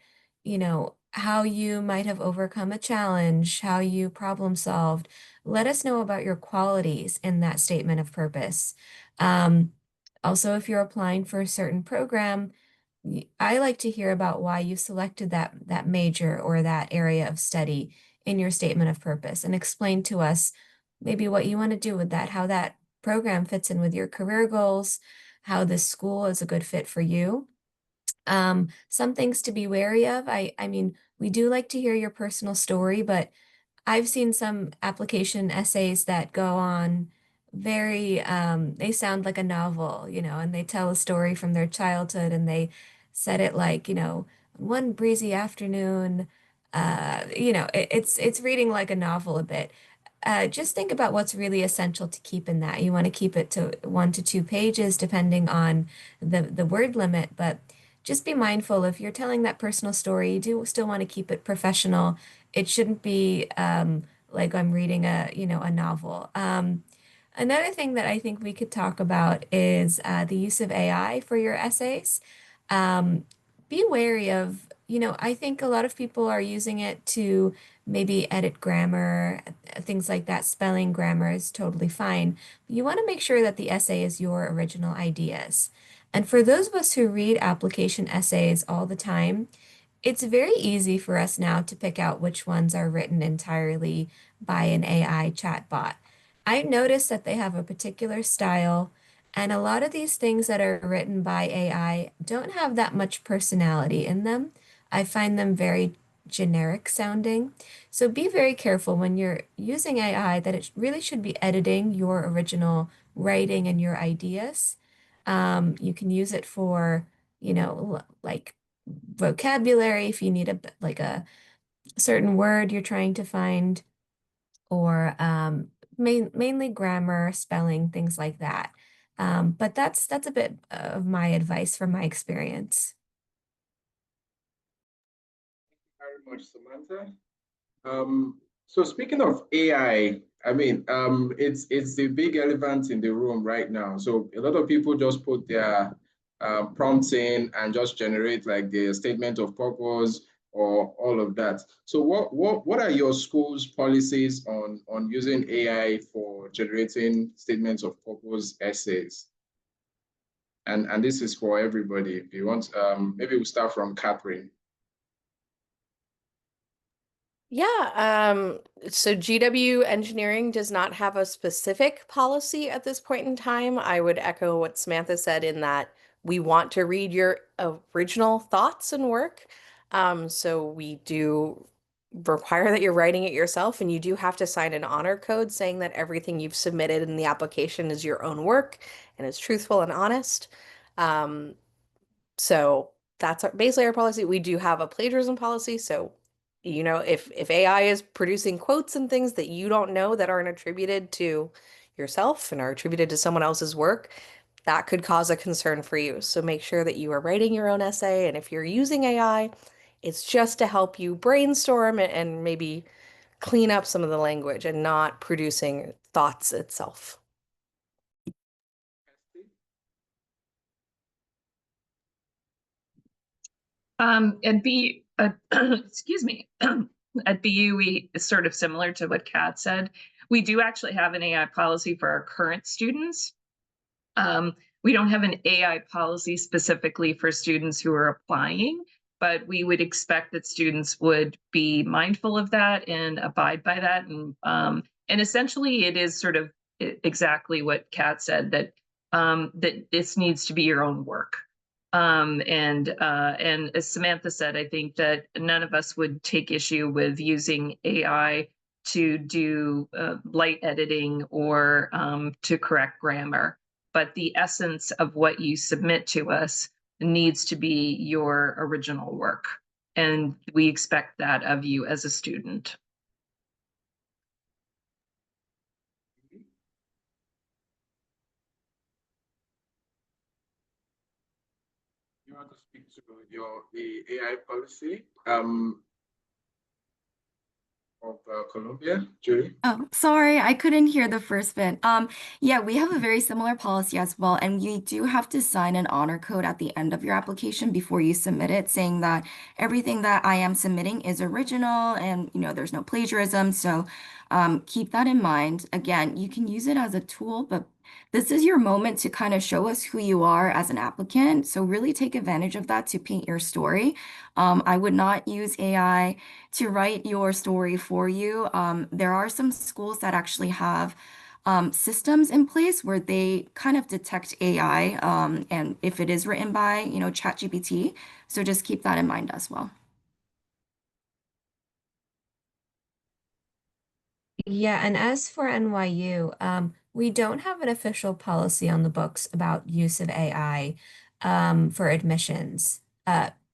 how you might have overcome a challenge, how you problem solved. Let us know about your qualities in that statement of purpose. Also, if you're applying for a certain program, I like to hear about why you selected that major or that area of study in your statement of purpose, and explain to us maybe what you want to do with that, how that program fits in with your career goals, how this school is a good fit for you. Some things to be wary of. I mean, we do like to hear your personal story, but I've seen some application essays that go on very, they sound like a novel, and they tell a story from their childhood, and they said it like, one breezy afternoon, it's reading like a novel a bit. Just think about what's really essential to keep in that. You want to keep it to 1 to 2 pages, depending on the word limit, but just be mindful if you're telling that personal story, you do still want to keep it professional. It shouldn't be like I'm reading a novel. Another thing that I think we could talk about is the use of AI for your essays. Be wary of, I think a lot of people are using it to maybe edit grammar, things like that. Spelling, grammar is totally fine. You want to make sure that the essay is your original ideas. And for those of us who read application essays all the time, it's very easy for us now to pick out which ones are written entirely by an AI chatbot. I noticed that they have a particular style, and a lot of these things that are written by AI don't have that much personality in them. I find them very generic sounding. So be very careful when you're using AI that it really should be editing your original writing and your ideas. You can use it for, like vocabulary if you need a certain word you're trying to find, or mainly grammar, spelling, things like that. But that's a bit of my advice from my experience.
Very much, Samantha. So speaking of AI, I mean, it's the big elephant in the room right now. So a lot of people just put their prompts in and just generate like the statement of purpose or all of that. So what are your school's policies on using AI for generating statements of purpose essays? And this is for everybody. If you want, maybe we'll start from Catherine.
Yeah, so GW Engineering does not have a specific policy at this point in time. I would echo what Samantha said in that we want to read your original thoughts and work. So we do require that you're writing it yourself, and you do have to sign an honor code saying that everything you've submitted in the application is your own work and is truthful and honest. Um, so that's basically our policy. We do have a plagiarism policy. So, if AI is producing quotes and things that you don't know that aren't attributed to yourself and are attributed to someone else's work, that could cause a concern for you. So make sure that you are writing your own essay. And if you're using AI, it's just to help you brainstorm and maybe clean up some of the language and not producing thoughts itself.
At B, excuse me, at BU, it's sort of similar to what Kat said. We do actually have an AI policy for our current students. We don't have an AI policy specifically for students who are applying, but we would expect that students would be mindful of that and abide by that. And essentially, it is sort of exactly what Kat said, that that this needs to be your own work. And as Samantha said, I think that none of us would take issue with using AI to do light editing or to correct grammar. But the essence of what you submit to us needs to be your original work. And we expect that of you as a student.
You want to speak to the AI policy of Colombia, Julie?
Oh, sorry, I couldn't hear the first bit. Yeah, we have a very similar policy as well, and you do have to sign an honor code at the end of your application before you submit it, saying that everything that I am submitting is original and there's no plagiarism. So keep that in mind. Again, you can use it as a tool, but this is your moment to kind of show us who you are as an applicant. So really take advantage of that to paint your story. I would not use AI to write your story for you. There are some schools that actually have systems in place where they kind of detect AI, and if it is written by, ChatGPT. So just keep that in mind as well.
Yeah, and as for NYU, we don't have an official policy on the books about use of AI for admissions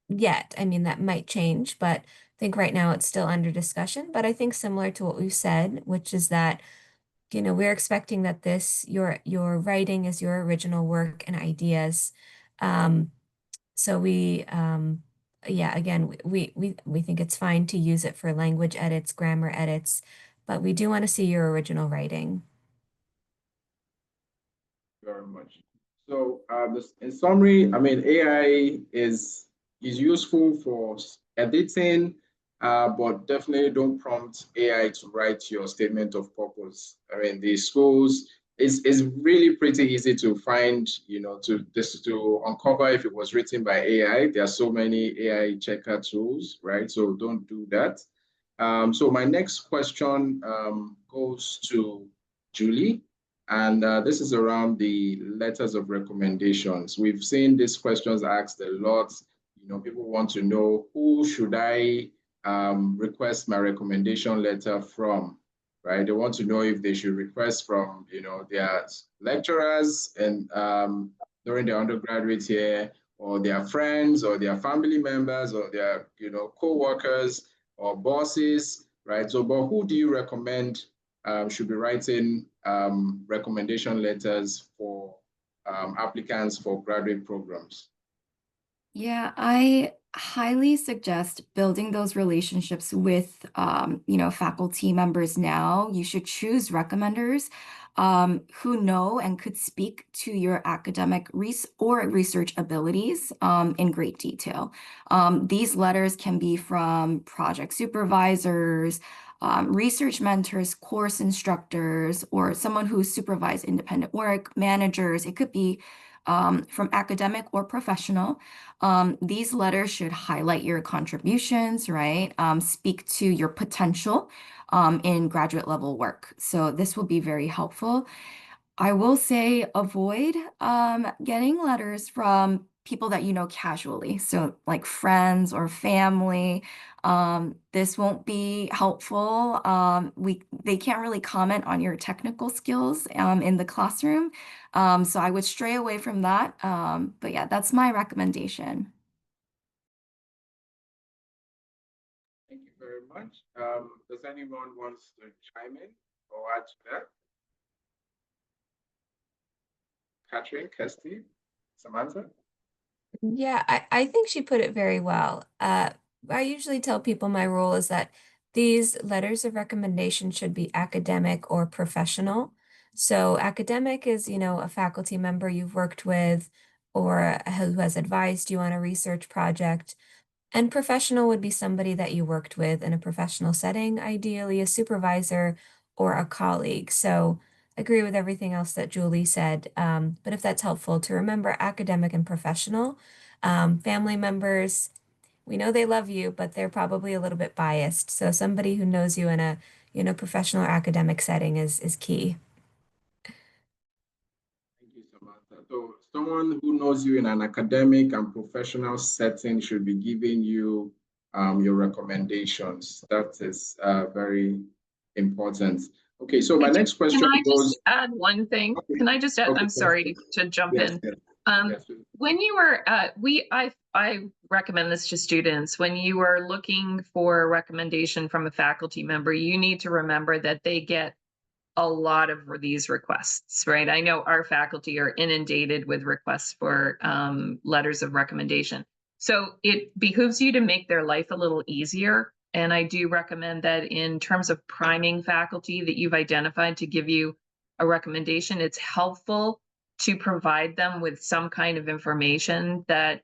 yet. I mean, that might change, but I think right now it's still under discussion. But I think similar to what we've said, which is that, we're expecting that your writing is your original work and ideas. So yeah, again, we think it's fine to use it for language edits, grammar edits, but we do want to see your original writing.
Very much. So in summary, I mean, AI is useful for editing, but definitely don't prompt AI to write your statement of purpose. I mean, the schools is really pretty easy to find, to uncover if it was written by AI. There are so many AI checker tools, right? So don't do that. So my next question goes to Julie. And this is around the letters of recommendations. We've seen these questions asked a lot. People want to know, who should I request my recommendation letter from, right? They want to know if they should request from, their lecturers and during their undergraduate year, or their friends, or their family members, or their, co-workers or bosses, right? So, but who do you recommend should be writing recommendation letters for applicants for graduate programs?
Yeah, I highly suggest building those relationships with, faculty members now. You should choose recommenders who know and could speak to your academic research abilities in great detail. These letters can be from project supervisors, research mentors, course instructors, or someone who supervised independent work, managers. It could be from academic or professional. These letters should highlight your contributions, right? Speak to your potential in graduate level work. So this will be very helpful. I will say avoid getting letters from people that you know casually, so like friends or family. This won't be helpful. They can't really comment on your technical skills in the classroom. So I would stray away from that. But yeah, that's my recommendation.
Thank you very much. Does anyone wants to chime in or add to that? Catherine, Kirsty, Samantha?
Yeah, I think she put it very well. I usually tell people my rule is that these letters of recommendation should be academic or professional. So academic is, a faculty member you've worked with or who has advised you on a research project. And professional would be somebody that you worked with in a professional setting, ideally a supervisor or a colleague. So I agree with everything else that Julie said. But if that's helpful to remember academic and professional, family members, we know they love you, but they're probably a little bit biased. So somebody who knows you in a, professional or academic setting is key.
Thank you, Samantha. So someone who knows you in an academic and professional setting should be giving you your recommendations. That is very important. Okay, so my next question
Can I
goes.
just add one thing?
Okay.
Can I just add,
Okay,
I'm sorry to jump
yes,
in.
yes, yes.
When you were, I recommend this to students, when you are looking for a recommendation from a faculty member, you need to remember that they get a lot of these requests, right? I know our faculty are inundated with requests for letters of recommendation. So it behooves you to make their life a little easier. And I do recommend that in terms of priming faculty that you've identified to give you a recommendation, it's helpful to provide them with some kind of information that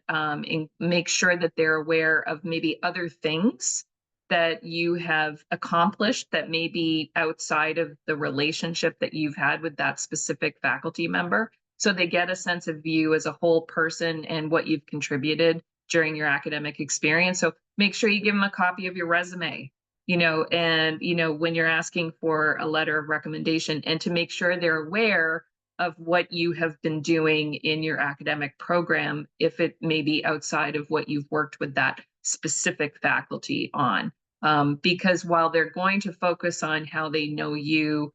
make sure that they're aware of maybe other things that you have accomplished that may be outside of the relationship that you've had with that specific faculty member. So they get a sense of you as a whole person and what you've contributed during your academic experience. So make sure you give them a copy of your resume, and, when you're asking for a letter of recommendation, and to make sure they're aware of what you have been doing in your academic program, if it may be outside of what you've worked with that specific faculty on. Because while they're going to focus on how they know you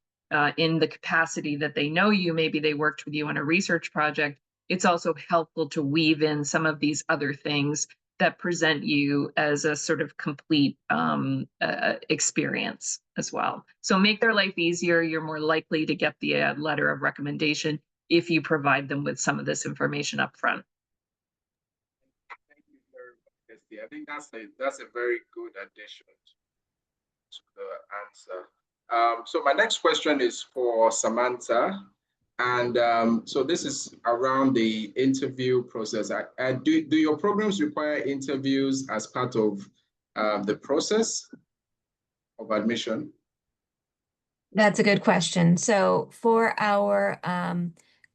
in the capacity that they know you, maybe they worked with you on a research project, it's also helpful to weave in some of these other things that present you as a sort of complete experience as well. So make their life easier. You're more likely to get the letter of recommendation if you provide them with some of this information up front.
Thank you very much, Kirsty. I think that's a very good addition to the answer. So my next question is for Samantha. And so this is around the interview process. Do your programs require interviews as part of the process of admission?
That's a good question. So for our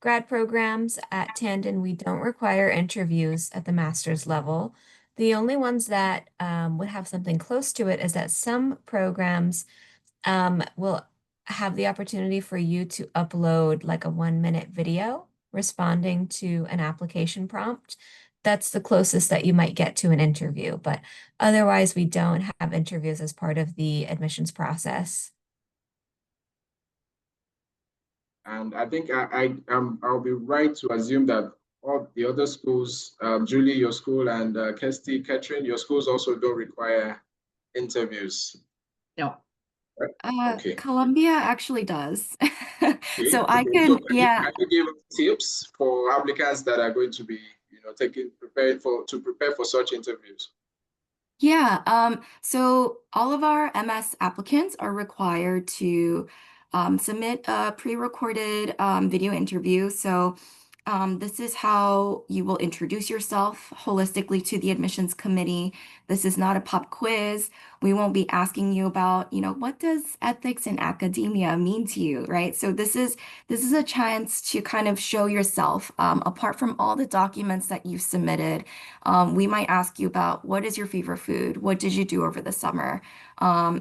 grad programs at Tandon, we don't require interviews at the master's level. The only ones that would have something close to it is that some programs will have the opportunity for you to upload like a 1-minute video responding to an application prompt. That's the closest that you might get to an interview, but otherwise we don't have interviews as part of the admissions process.
And I think I'll be right to assume that all the other schools, Julie, your school, and Kirsty, Catherine, your schools also don't require interviews.
No.
Okay.
Columbia actually does.
Okay.
So I
Okay. So
can, yeah.
can you give tips for applicants that are going to be, prepare for such interviews?
Yeah, so all of our MS applicants are required to submit a pre-recorded video interview. So This is how you will introduce yourself holistically to the admissions committee. This is not a pop quiz. We won't be asking you about, what does ethics in academia mean to you, right? So this is a chance to kind of show yourself. Apart from all the documents that you've submitted, we might ask you about what is your favorite food? What did you do over the summer?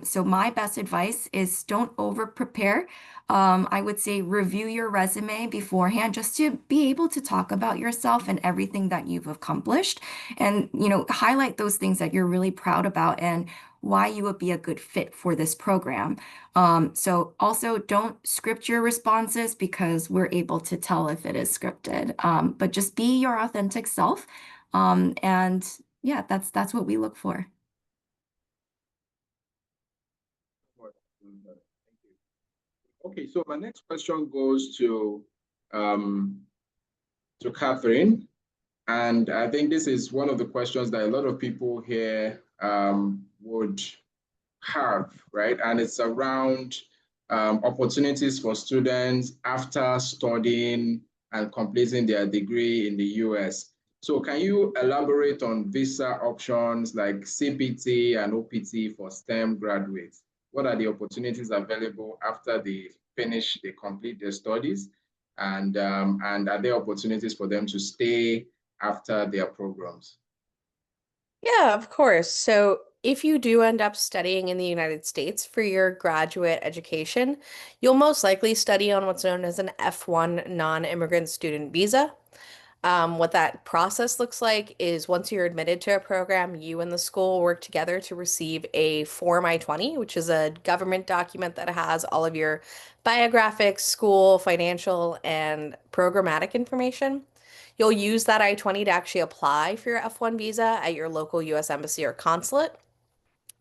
So my best advice is don't over prepare. I would say review your resume beforehand just to be able to talk about yourself and everything that you've accomplished and, highlight those things that you're really proud about and why you would be a good fit for this program. So also don't script your responses because we're able to tell if it is scripted. But just be your authentic self. And yeah, that's what we look for.
Okay, so my next question goes to Catherine, and I think this is one of the questions that a lot of people here would have, right? And it's around opportunities for students after studying and completing their degree in the US. So can you elaborate on visa options like CPT and OPT for STEM graduates? What are the opportunities available after they complete their studies? And are there opportunities for them to stay after their programs?
Yeah, of course. So if you do end up studying in the United States for your graduate education, you'll most likely study on what's known as an F1 non-immigrant student visa. What that process looks like is once you're admitted to a program, you and the school work together to receive a Form I-20, which is a government document that has all of your biographics, school, financial, and programmatic information. You'll use that I-20 to actually apply for your F1 visa at your local U.S. embassy or consulate.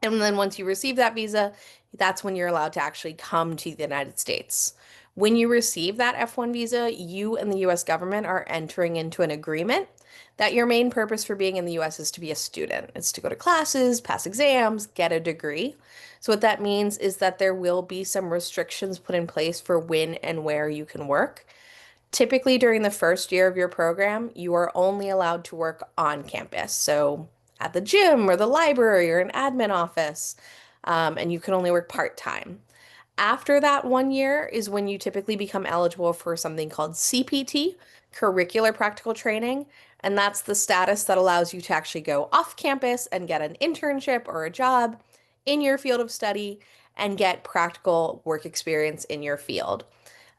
And then once you receive that visa, that's when you're allowed to actually come to the United States. When you receive that F1 visa, you and the US government are entering into an agreement that your main purpose for being in the US is to be a student. It's to go to classes, pass exams, get a degree. So what that means is that there will be some restrictions put in place for when and where you can work. Typically, during the first year of your program, you are only allowed to work on campus. So at the gym or the library or an admin office, and you can only work part-time. After that 1 year is when you typically become eligible for something called CPT, curricular practical training, and that's the status that allows you to actually go off campus and get an internship or a job in your field of study and get practical work experience in your field.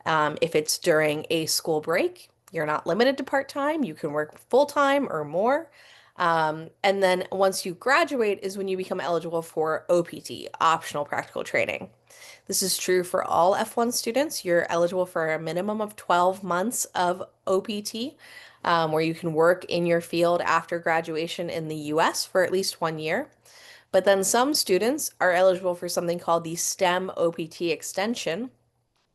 If it's during a school break, you're not limited to part-time. You can work full-time or more. And then once you graduate is when you become eligible for OPT, optional practical training. This is true for all F1 students. You're eligible for a minimum of 12 months of OPT, where you can work in your field after graduation in the US for at least 1 year. But then some students are eligible for something called the STEM OPT extension,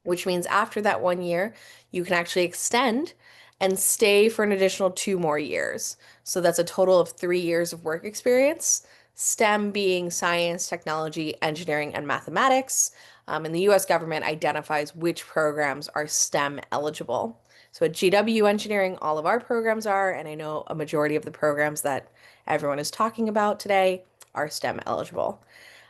which means after that 1 year, you can actually extend and stay for an additional 2 more years. So that's a total of 3 years of work experience, STEM being science, technology, engineering, and mathematics. And the US government identifies which programs are STEM eligible. So at GW Engineering, all of our programs are, and I know a majority of the programs that everyone is talking about today are STEM eligible.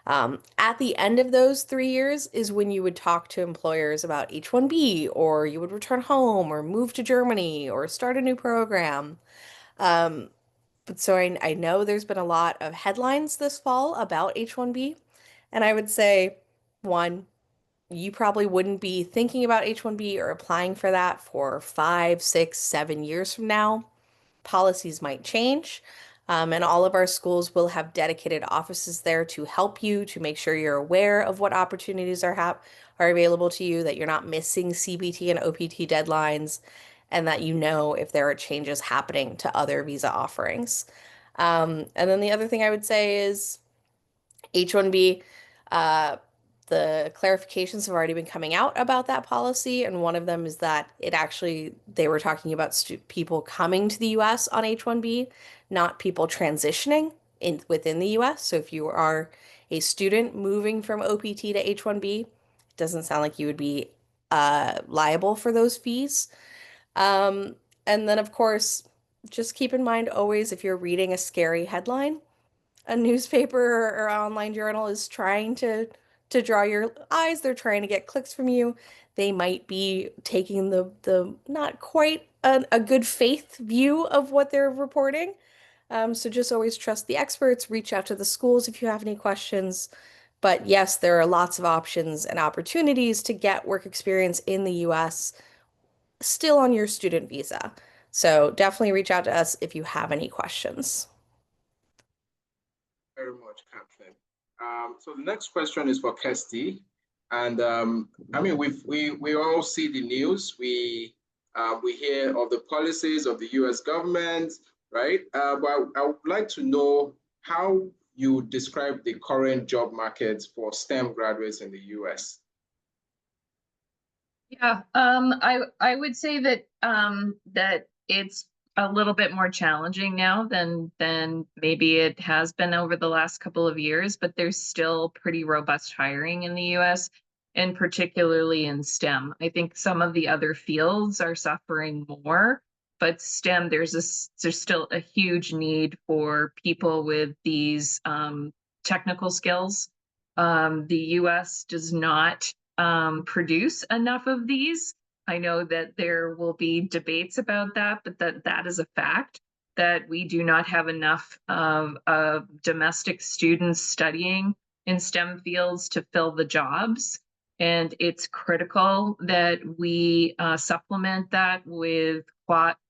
At the end of those 3 years is when you would talk to employers about H-1B, or you would return home, or move to Germany, or start a new program. But so I know there's been a lot of headlines this fall about H-1B, and I would say, one, you probably wouldn't be thinking about H-1B or applying for that for 5, 6, 7 years from now. Policies might change. And all of our schools will have dedicated offices there to help you, to make sure you're aware of what opportunities are available to you, that you're not missing CPT and OPT deadlines, and that you know if there are changes happening to other visa offerings. And then the other thing I would say is H-1B, the clarifications have already been coming out about that policy, and one of them is that they were talking about people coming to the US on H-1B, not people transitioning within the US. So if you are a student moving from OPT to H-1B, it doesn't sound like you would be liable for those fees. And then, of course, just keep in mind always if you're reading a scary headline, a newspaper or online journal is trying to draw your eyes. They're trying to get clicks from you. They might be taking the not quite a good faith view of what they're reporting. So just always trust the experts, reach out to the schools if you have any questions. But yes, there are lots of options and opportunities to get work experience in the US still on your student visa. So definitely reach out to us if you have any questions.
Very much, Kathleen. So the next question is for Kirsty. And I mean, we all see the news. We hear of the policies of the US government, right? But I would like to know how you describe the current job market for STEM graduates in the US.
Yeah, I would say that that it's a little bit more challenging now than maybe it has been over the last couple of years, but there's still pretty robust hiring in the US, and particularly in STEM. I think some of the other fields are suffering more, but STEM, there's still a huge need for people with these technical skills. The US does not produce enough of these. I know that there will be debates about that, but that is a fact that we do not have enough of domestic students studying in STEM fields to fill the jobs. And it's critical that we supplement that with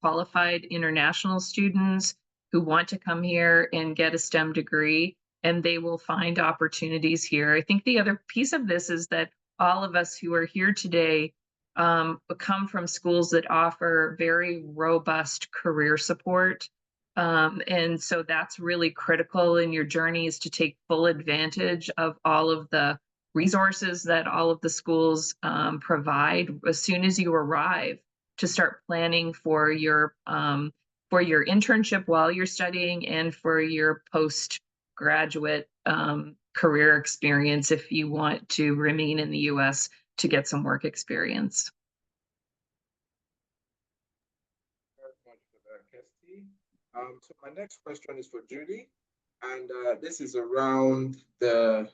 qualified international students who want to come here and get a STEM degree, and they will find opportunities here. I think the other piece of this is that all of us who are here today come from schools that offer very robust career support. And so that's really critical in your journeys to take full advantage of all of the resources that all of the schools provide as soon as you arrive, to start planning for your internship while you're studying and for your postgraduate career experience if you want to remain in the US to get some work experience.
Very much for that, Kirsty. So my next question is for Judy, and this is around the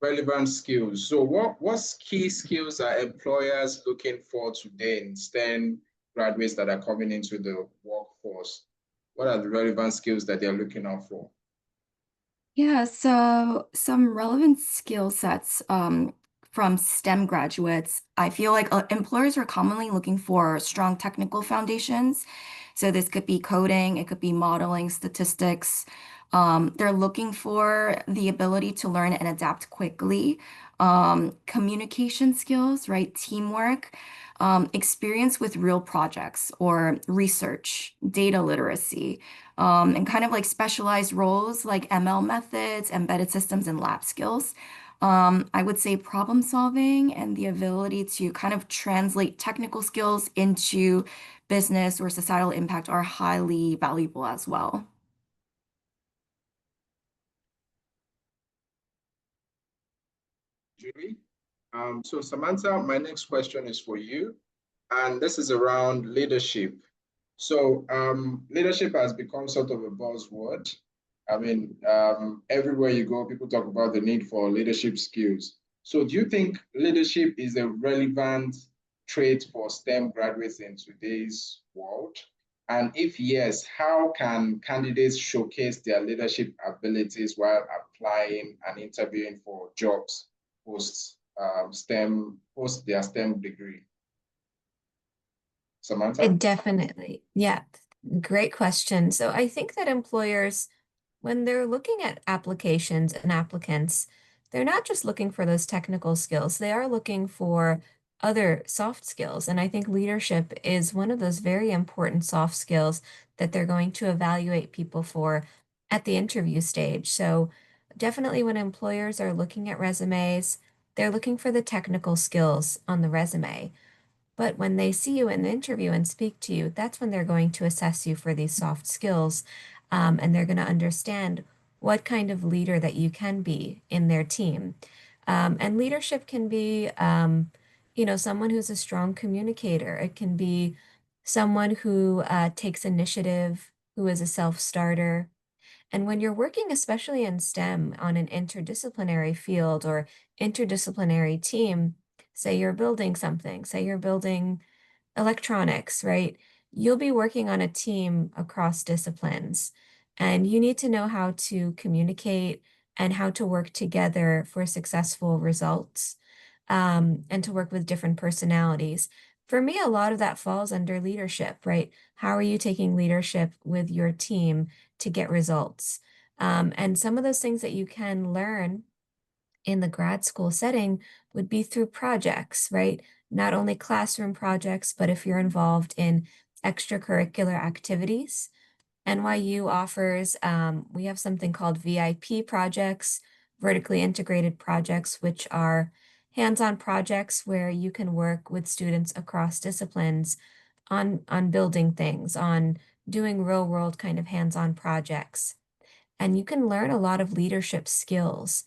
relevant skills. So what key skills are employers looking for today in STEM graduates that are coming into the workforce? What are the relevant skills that they're looking out for?
Yeah, so some relevant skill sets from STEM graduates, I feel like employers are commonly looking for strong technical foundations. So this could be coding, it could be modeling, statistics. They're looking for the ability to learn and adapt quickly, communication skills, right? Teamwork, experience with real projects or research, data literacy, and kind of like specialized roles like ML methods, embedded systems, and lab skills. I would say problem solving and the ability to kind of translate technical skills into business or societal impact are highly valuable as well.
Julie? So Samantha, my next question is for you, and this is around leadership. So leadership has become sort of a buzzword. I mean, everywhere you go, people talk about the need for leadership skills. So do you think leadership is a relevant trait for STEM graduates in today's world? And if yes, how can candidates showcase their leadership abilities while applying and interviewing for jobs post their STEM degree? Samantha?
It definitely, yeah, great question. So I think that employers, when they're looking at applications and applicants, they're not just looking for those technical skills, they are looking for other soft skills. And I think leadership is one of those very important soft skills that they're going to evaluate people for at the interview stage. So definitely when employers are looking at resumes, they're looking for the technical skills on the resume. But when they see you in the interview and speak to you, that's when they're going to assess you for these soft skills. And they're going to understand what kind of leader that you can be in their team. And leadership can be, someone who's a strong communicator. It can be someone who takes initiative, who is a self-starter. And when you're working, especially in STEM, on an interdisciplinary field or interdisciplinary team, say you're building something, say you're building electronics, right? You'll be working on a team across disciplines, and you need to know how to communicate and how to work together for successful results, and to work with different personalities. For me, a lot of that falls under leadership, right? How are you taking leadership with your team to get results? And some of those things that you can learn in the grad school setting would be through projects, right? Not only classroom projects, but if you're involved in extracurricular activities. NYU offers, we have something called VIP projects, vertically integrated projects, which are hands-on projects where you can work with students across disciplines on building things, on doing real world kind of hands-on projects. And you can learn a lot of leadership skills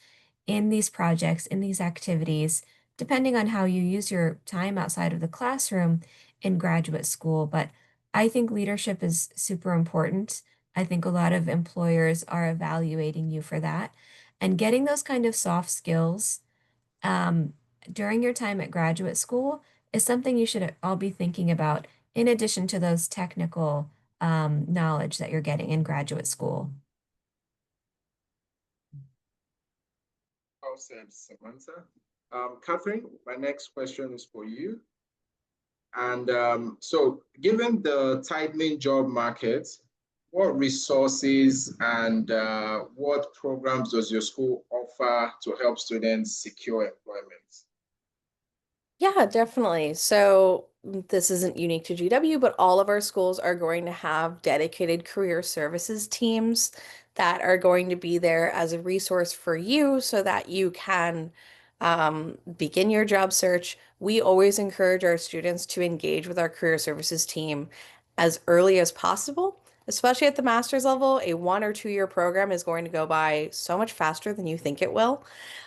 in these projects, in these activities, depending on how you use your time outside of the classroom in graduate school. But I think leadership is super important. I think a lot of employers are evaluating you for that. And getting those kind of soft skills um, during your time at graduate school is something you should all be thinking about, in addition to those technical knowledge that you're getting in graduate school.
Well said, Samantha. Catherine, my next question is for you. And so given the tightening job market, what resources and what programs does your school offer to help students secure employment?
Yeah, definitely. So this isn't unique to GW, but all of our schools are going to have dedicated career services teams that are going to be there as a resource for you so that you can begin your job search. We always encourage our students to engage with our career services team as early as possible. Especially at the master's level, a 1 or 2 year program is going to go by so much faster than you think it will.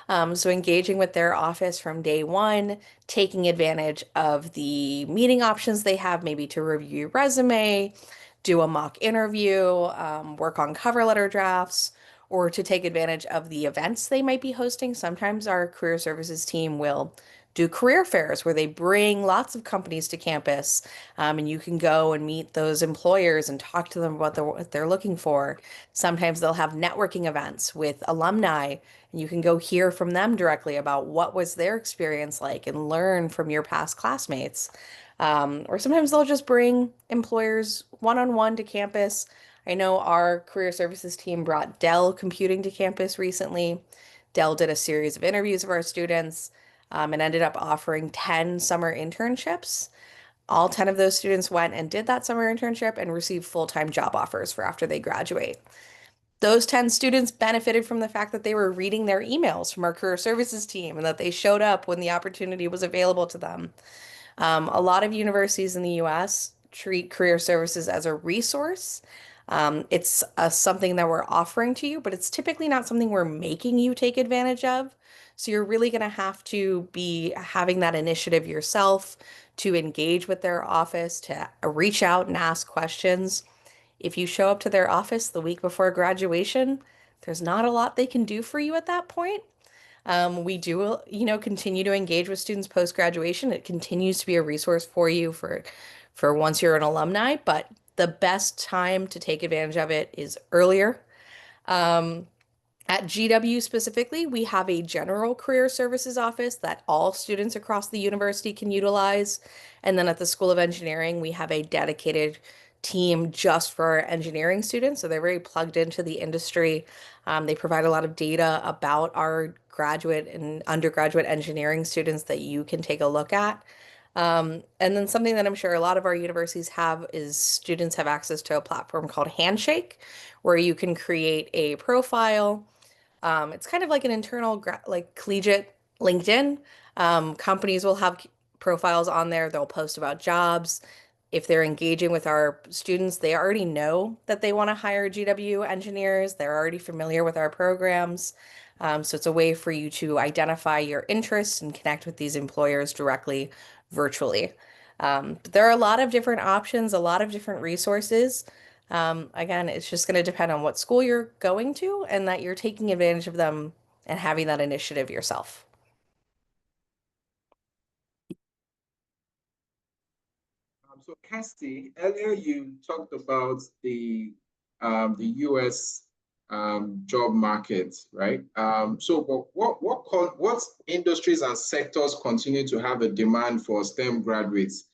So engaging with their office from day one, taking advantage of the meeting options they have, maybe to review your resume, do a mock interview, work on cover letter drafts, or to take advantage of the events they might be hosting. Sometimes our career services team will do career fairs where they bring lots of companies to campus, and you can go and meet those employers and talk to them about what they're looking for. Sometimes they'll have networking events with alumni, and you can go hear from them directly about what was their experience like and learn from your past classmates. Or sometimes they'll just bring employers one-on-one to campus. I know our career services team brought Dell Computing to campus recently. Dell did a series of interviews of our students, and ended up offering 10 summer internships. All 10 of those students went and did that summer internship and received full-time job offers for after they graduate. Those 10 students benefited from the fact that they were reading their emails from our career services team and that they showed up when the opportunity was available to them. A lot of universities in the US treat career services as a resource. It's something that we're offering to you, but it's typically not something we're making you take advantage of. So you're really going to have to be having that initiative yourself to engage with their office, to reach out and ask questions. If you show up to their office the week before graduation, there's not a lot they can do for you at that point. We do, continue to engage with students post-graduation. It continues to be a resource for you for once you're an alumni, but the best time to take advantage of it is earlier. At GW specifically, we have a general career services office that all students across the university can utilize. And then at the School of Engineering, we have a dedicated team just for our engineering students. So they're very plugged into the industry. They provide a lot of data about our graduate and undergraduate engineering students that you can take a look at. And then something that I'm sure a lot of our universities have is students have access to a platform called Handshake, where you can create a profile. It's kind of like an internal like collegiate LinkedIn. Companies will have profiles on there. They'll post about jobs. If they're engaging with our students, they already know that they want to hire GW engineers. They're already familiar with our programs. So it's a way for you to identify your interests and connect with these employers directly virtually. But there are a lot of different options, a lot of different resources. Again, it's just going to depend on what school you're going to and that you're taking advantage of them and having that initiative yourself.
So Kirsty, earlier you talked about the U.S. Job market, right? So what industries and sectors continue to have a demand for STEM graduates?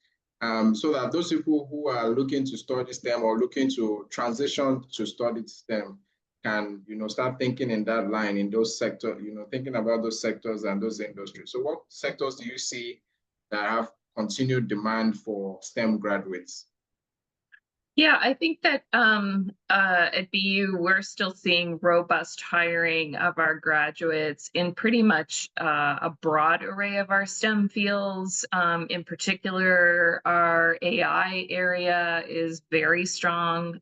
So that those people who are looking to study STEM or looking to transition to study STEM can, start thinking in that line, in those sectors, thinking about those sectors and those industries. So what sectors do you see that have continued demand for STEM graduates?
Yeah, I think that at BU, we're still seeing robust hiring of our graduates in pretty much a broad array of our STEM fields. In particular, our AI area is very strong.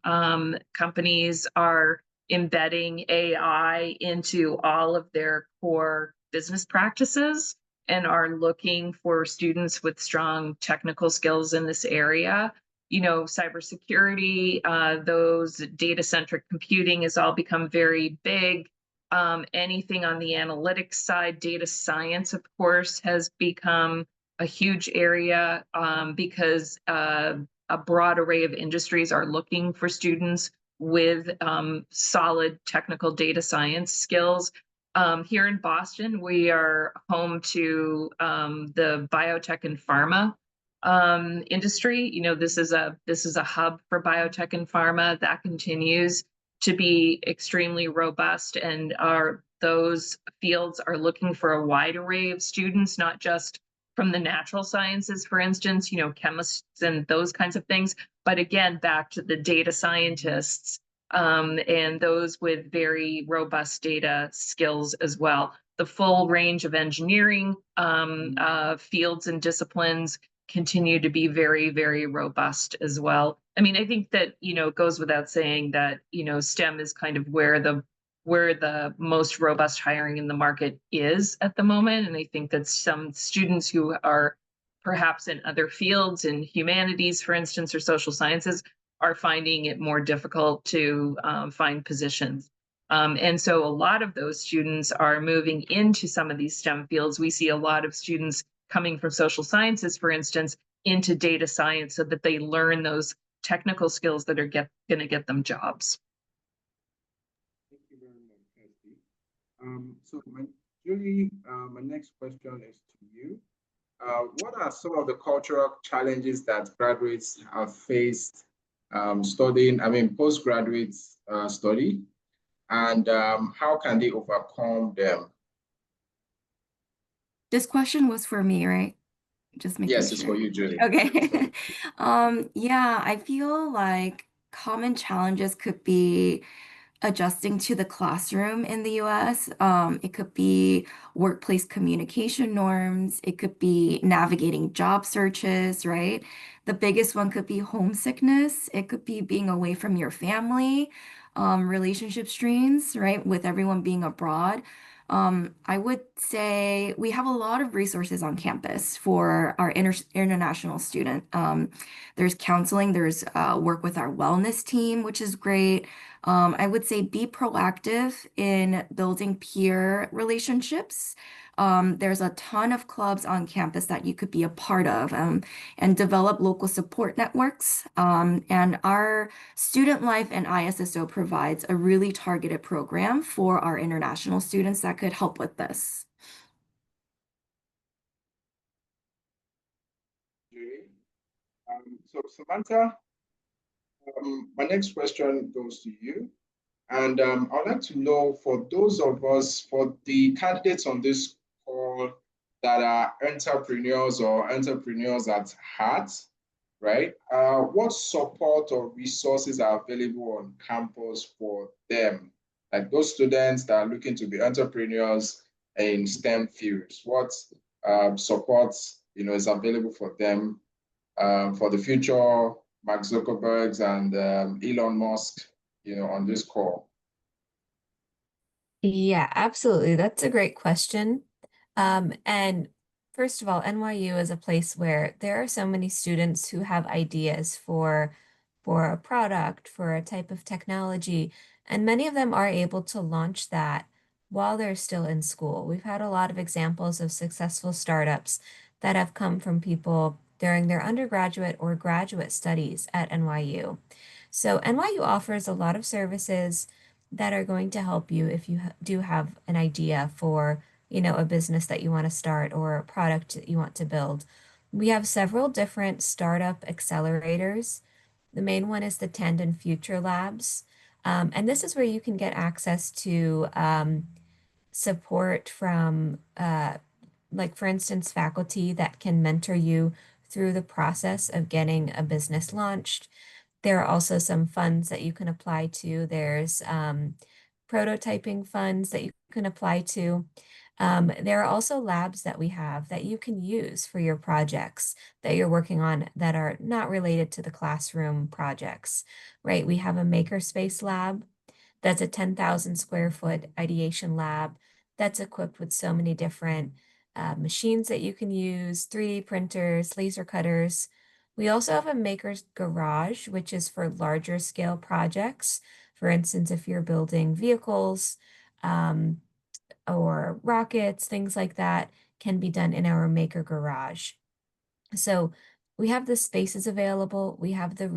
Companies are embedding AI into all of their core business practices and are looking for students with strong technical skills in this area. Cybersecurity, those data-centric computing has all become very big. Anything on the analytics side, data science, of course, has become a huge area because a broad array of industries are looking for students with solid technical data science skills. Here in Boston, we are home to the biotech and pharma industry. This is a hub for biotech and pharma that continues to be extremely robust, and those fields are looking for a wide array of students, not just from the natural sciences, for instance, chemists and those kinds of things, but again, back to the data scientists and those with very robust data skills as well. The full range of engineering fields and disciplines continue to be very, very robust as well. I mean, I think that, it goes without saying that, STEM is kind of where the most robust hiring in the market is at the moment. And I think that some students who are perhaps in other fields, in humanities, for instance, or social sciences, are finding it more difficult to find positions. And so a lot of those students are moving into some of these STEM fields. We see a lot of students coming from social sciences, for instance, into data science so that they learn those technical skills that are going to get them jobs.
Thank you very much, Kirsty. So Julie, my next question is to you. What are some of the cultural challenges that graduates have faced studying, postgraduate study, and how can they overcome them?
This question was for me, right? Just making
Yes, it's
sure.
for you, Julie.
Okay. Yeah, I feel like common challenges could be adjusting to the classroom in the US. It could be workplace communication norms. It could be navigating job searches, right? The biggest one could be homesickness. It could be being away from your family, relationship strains, right? With everyone being abroad. I would say we have a lot of resources on campus for our international student. There's counseling, there's work with our wellness team, which is great. I would say be proactive in building peer relationships. There's a ton of clubs on campus that you could be a part of and develop local support networks. And our Student Life and ISSO provides a really targeted program for our international students that could help with this.
So Samantha, my next question goes to you. And I'd like to know, for those of us, for the candidates on this call that are entrepreneurs or entrepreneurs at heart, right? What support or resources are available on campus for them? Like those students that are looking to be entrepreneurs in STEM fields, what support is available for them for the future Mark Zuckerbergs and Elon Musk, on this call?
Yeah, absolutely. That's a great question. And first of all, NYU is a place where there are so many students who have ideas for a product, for a type of technology, and many of them are able to launch that while they're still in school. We've had a lot of examples of successful startups that have come from people during their undergraduate or graduate studies at NYU. So NYU offers a lot of services that are going to help you if you do have an idea for, a business that you want to start or a product that you want to build. We have several different startup accelerators. The main one is the Tandon Future Labs. And this is where you can get access to support from, like, for instance, faculty that can mentor you through the process of getting a business launched. There are also some funds that you can apply to. There's prototyping funds that you can apply to. There are also labs that we have that you can use for your projects that you're working on that are not related to the classroom projects, right? We have a makerspace lab that's a 10,000 square foot ideation lab that's equipped with so many different machines that you can use, 3D printers, laser cutters. We also have a maker's garage, which is for larger scale projects. For instance, if you're building vehicles or rockets, things like that can be done in our maker garage. So we have the spaces available, we have the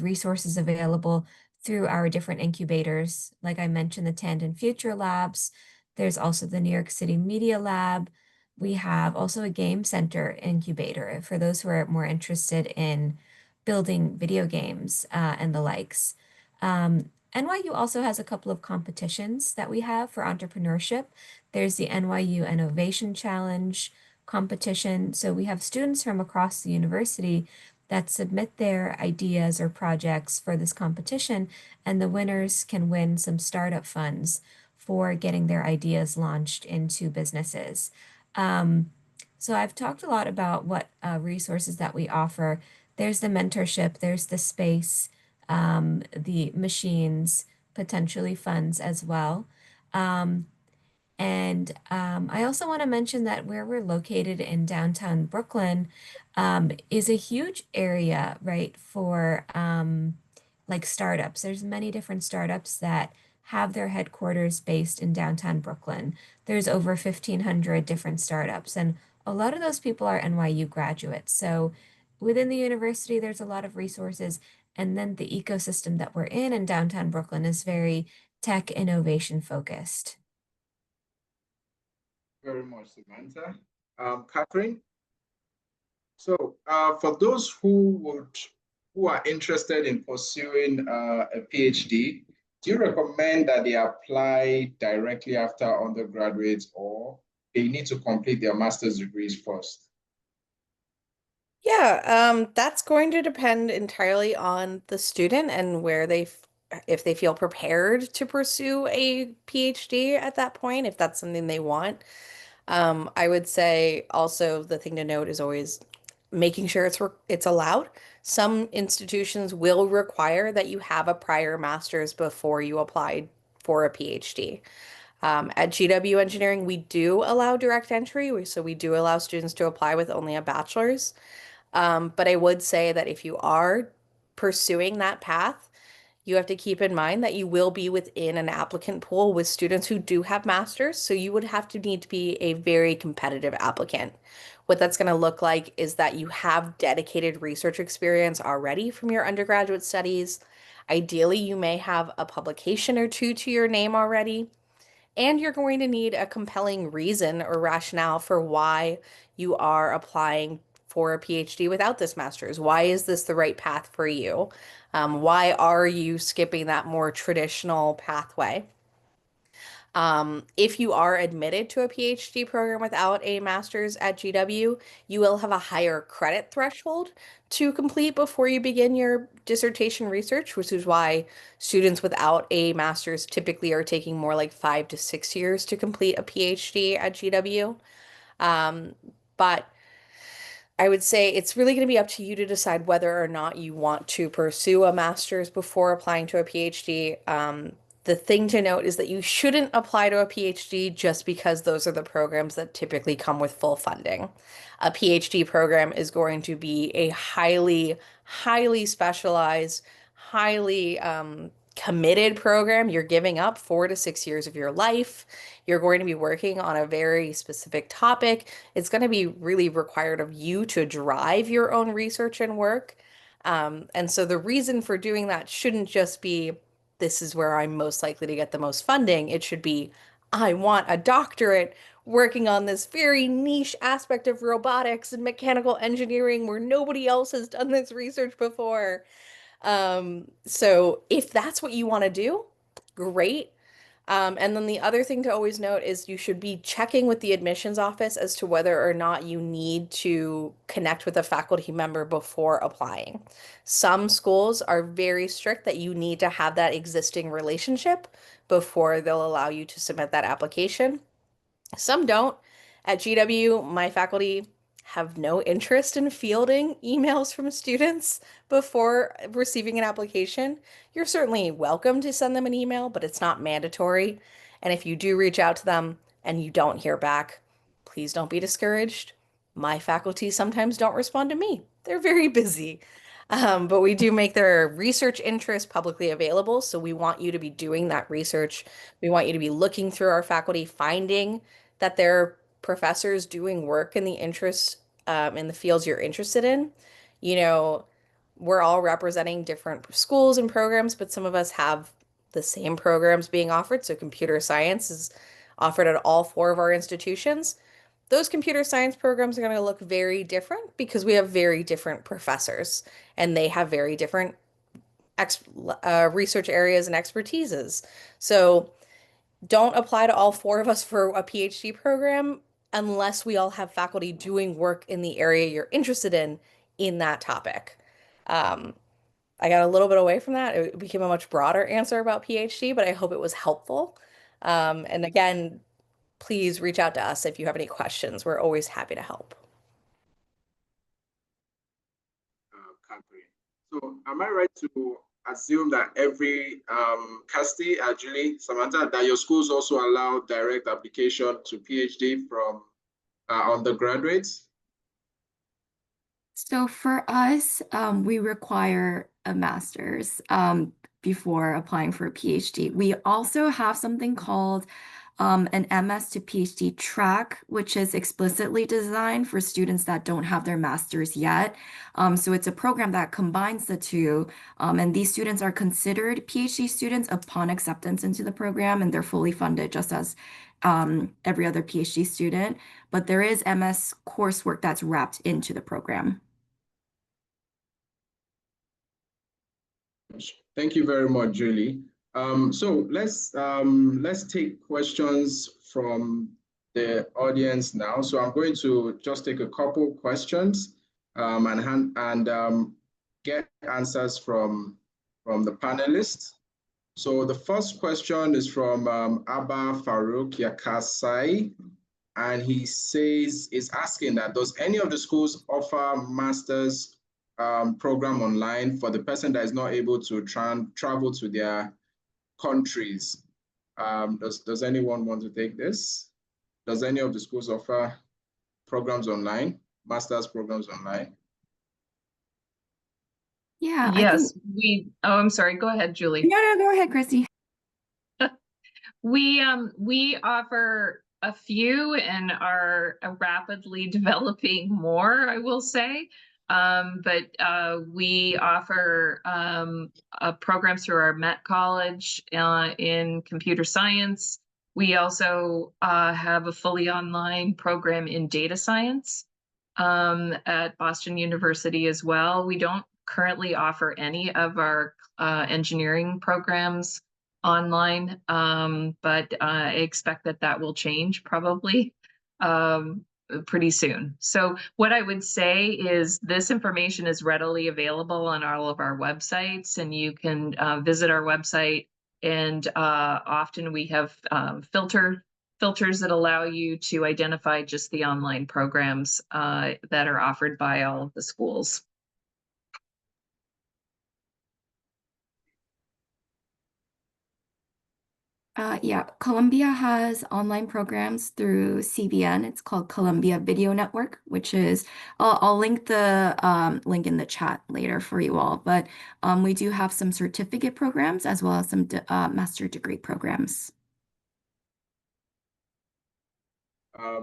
resources available through our different incubators. Like I mentioned, the Tandon Future Labs. There's also the New York City Media Lab. We have also a game center incubator for those who are more interested in building video games and the likes. NYU also has a couple of competitions that we have for entrepreneurship. There's the NYU Innovation Challenge competition. So we have students from across the university that submit their ideas or projects for this competition, and the winners can win some startup funds for getting their ideas launched into businesses. So I've talked a lot about what resources that we offer. There's the mentorship, there's the space, the machines, potentially funds as well. I also want to mention that where we're located in downtown Brooklyn is a huge area, right, for like startups. There's many different startups that have their headquarters based in downtown Brooklyn. There's over 1,500 different startups, and a lot of those people are NYU graduates. So within the university, there's a lot of resources. And then the ecosystem that we're in downtown Brooklyn is very tech innovation focused.
Very much, Samantha. Catherine, so for those who are interested in pursuing a PhD, do you recommend that they apply directly after undergraduate, or they need to complete their master's degrees first?
Yeah, that's going to depend entirely on the student and if they feel prepared to pursue a PhD at that point, if that's something they want. I would say also the thing to note is always making sure it's allowed. Some institutions will require that you have a prior master's before you apply for a PhD. At GW Engineering, we do allow direct entry, so we do allow students to apply with only a bachelor's. But I would say that if you are pursuing that path, you have to keep in mind that you will be within an applicant pool with students who do have masters. So you would have to need to be a very competitive applicant. What that's going to look like is that you have dedicated research experience already from your undergraduate studies. Ideally, you may have a publication or two to your name already. And you're going to need a compelling reason or rationale for why you are applying for a PhD without this master's. Why is this the right path for you? Why are you skipping that more traditional pathway? If you are admitted to a PhD program without a master's at GW, you will have a higher credit threshold to complete before you begin your dissertation research, which is why students without a master's typically are taking more like 5 to 6 years to complete a PhD at GW. But I would say it's really going to be up to you to decide whether or not you want to pursue a master's before applying to a PhD. the thing to note is that you shouldn't apply to a PhD just because those are the programs that typically come with full funding. A PhD program is going to be a highly specialized, highly committed program. You're giving up 4 to 6 years of your life. You're going to be working on a very specific topic. It's going to be really required of you to drive your own research and work. And so the reason for doing that shouldn't just be, this is where I'm most likely to get the most funding. It should be, I want a doctorate working on this very niche aspect of robotics and mechanical engineering where nobody else has done this research before. So if that's what you want to do, great. And then the other thing to always note is you should be checking with the admissions office as to whether or not you need to connect with a faculty member before applying. Some schools are very strict that you need to have that existing relationship before they'll allow you to submit that application. Some don't. At GW, my faculty have no interest in fielding emails from students before receiving an application. You're certainly welcome to send them an email, but it's not mandatory. And if you do reach out to them and you don't hear back, please don't be discouraged. My faculty sometimes don't respond to me. They're very busy. But we do make their research interests publicly available. So we want you to be doing that research. We want you to be looking through our faculty, finding that they're professors doing work in the interest in the fields you're interested in. You know, we're all representing different schools and programs, but some of us have the same programs being offered. So computer science is offered at all 4 of our institutions. Those computer science programs are going to look very different because we have very different professors and they have very different research areas and expertises. So don't apply to all 4 of us for a PhD program unless we all have faculty doing work in the area you're interested in that topic. I got a little bit away from that. It became a much broader answer about PhD, but I hope it was helpful. And again, please reach out to us if you have any questions. We're always happy to help.
So am I right to assume that every Kirsty, Julie, Samantha, that your schools also allow direct application to PhD from undergraduates?
So for us, we require a master's before applying for a PhD. We also have something called an MS to PhD track, which is explicitly designed for students that don't have their master's yet. So it's a program that combines the two, and these students are considered PhD students upon acceptance into the program, and they're fully funded just as every other PhD student. But there is MS coursework that's wrapped into the program.
Thank you very much, Julie. So let's take questions from the audience now. So I'm going to just take a couple questions and get answers from the panelists. So the first question is from Abba Farouk Yakasai, and he says, is asking that does any of the schools offer master's program online for the person that is not able to travel to their countries? Does anyone want to take this? Does any of the schools offer programs online, master's programs online?
Yeah,
Yes, I'm sorry, go ahead, Julie.
No, go ahead, Christy.
We offer a few and are rapidly developing more, I will say. But we offer programs through our Met College in computer science. We also have a fully online program in data science at Boston University as well. We don't currently offer any of our engineering programs online, but I expect that will change probably pretty soon. So what I would say is this information is readily available on all of our websites, and you can visit our website, and often we have filters that allow you to identify just the online programs that are offered by all of the schools.
Yeah, Columbia has online programs through CVN. It's called Columbia Video Network, which is, I'll link the link in the chat later for you all. But we do have some certificate programs as well as some master degree programs.